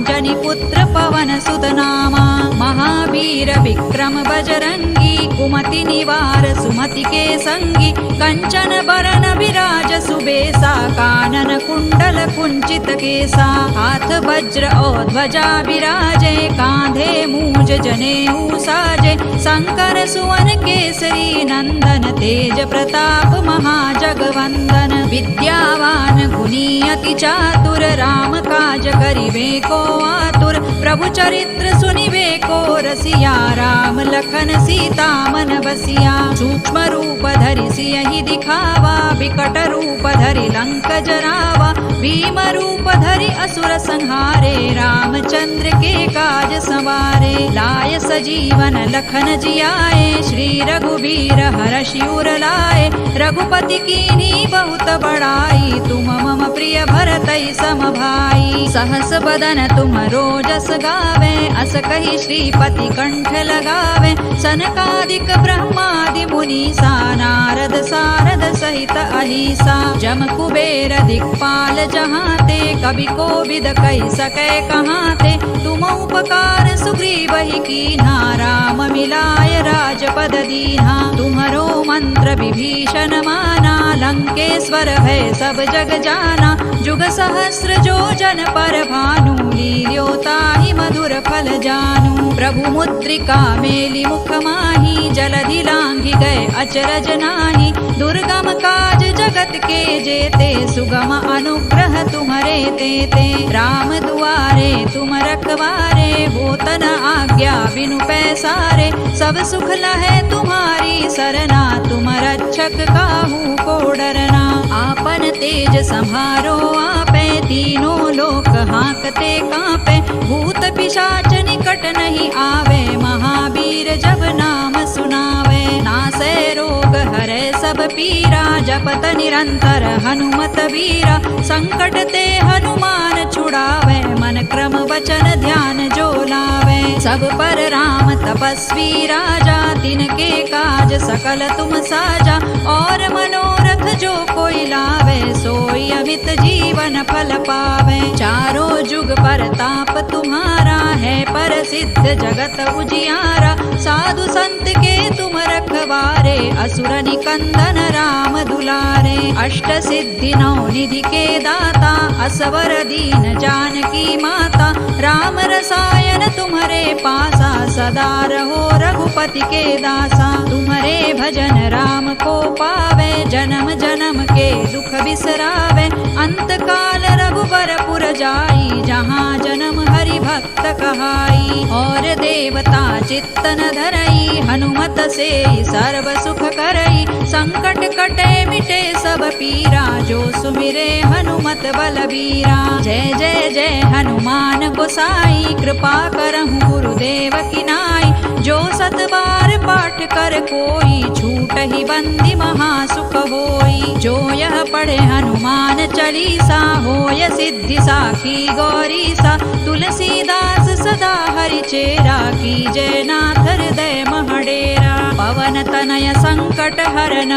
अंजनी पुत्र पवन सुत नामा। महावीर विक्रम बजरंगी कुमति निवार सुमति के संगी। कंचन बरन विराज सुबेसा कानन कुंडल कुंचित केसा। हाथ वज्र और ध्वजा विराजे कांधे मूज जनेऊ साजे। शंकर सुवन केसरी नंदन तेज प्रताप महाजगवंदन। विद्यावान गुणी अति चातुर राम काज करिबे को आतुर। प्रभु चरित्र सुनिबे को रसिया राम लखन सीता मन बसिया। सूक्ष्म रूप धरि सियहि दिखावा विकट रूप धरि लंक जरावा। भीम रूप धरि असुर संहारे रामचंद्र के काज संवारे। लाय सजीवन लखन जियाए श्री रघुवीर हर्षि उर लाए। रघुपति कीन्ही बहुत बड़ाई तुम मम प्रिय भरतहि सम भाई। सहस बदन तुम रोजस गावे अस कहि श्रीपति कंठ लगावे। सनकादिक ब्रह्मादि मुनीसा नारद सारद सहित अहिसा। जम कुबेर दिक्पाल जहाते कवि कोविद कहि सकै कहाते। तुम उपकार सुग्रीवहि कीन्हा राम मिलाय राजपद दीन्हा। तुम्हरो मंत्र विभीषण माना लंकेश्वर भय सब जग जाना। जुग सहस्र जो जन पर भानु लील्यो ताहि मधुर फल जानू। प्रभु मुद्रिका मेलि मुख माहि जलधि लांघि गए अचरज नाही। दुर्गम काज जगत के जेते सुगम अनुग्रह तुम्हरे तेते। राम दुआरे तुम रखवारे होतन आज्ञा बिनु पैसारे। सब सुख लहै तुम्हारी सरना तुम रक्षक काहू को डरना। आपन तेज सम्हारो आपे तीनों लोक हांकते कांपे। भूत पिशाच निकट नहीं आवे महावीर जब नाम सुनावे। नासै रोग हरै सब पीरा जपत निरंतर हनुमत वीरा। संकट ते हनुमान छुड़ावे मन क्रम वचन ध्यान जो लावे। सब पर राम तपस्वी राजा तिनके काज सकल तुम साजा। और मनोरथ जो कोई लावे सोई अमित जीवन फल पावे। चारों जुग पर ताप तुम्हारा है प्रसिद्ध जगत उजियारा। साधु संत के तुम रखवारे असुर निकंदन राम दुलारे। अष्ट सिद्धि नौ निधि के दाता असवर दीन जानकी माता। राम रसायन तुम्हारे पासा सदा रहो रघुपति के दासा। तुम्हारे भजन राम को पावे जन्म जन्म के दुख बिसरावे। अंत काल रघुबर पुर जाई जहाँ जन्म हरि भक्त कहाई। और देवता चित्तन धरई हनुमत से सर्व सुख करई। संकट कटे मिटे सब पीरा जो सुमिरे हनुमत बलबीरा। जय जय जय हनुमान गोसाई कृपा करहु गुरुदेव की नाई। जो सत बार पाठ कर कोई छूट ही बंदी महासुख होई। जो यह पढ़े हनुमान चालीसा होय सिद्धि साखी गौरीसा। तुलसीदास सदा हरि चेरा की जय नाथ हृदय महडेरा। पवन तनय संकट हरन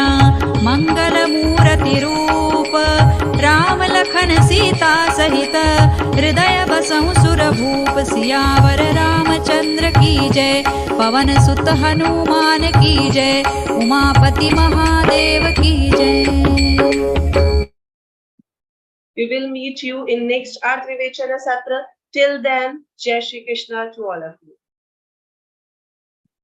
मंगल मूर्ति रूप। राम लखन सीता सहित हृदय बसहु सुर भूप। सियावर रामचंद्र की जय पवन सुत हनुमान की जय। उमापति महादेव की जय। We will meet you in next Arth Vivechana Satra. Till then, Jai Shri Krishna to all of you.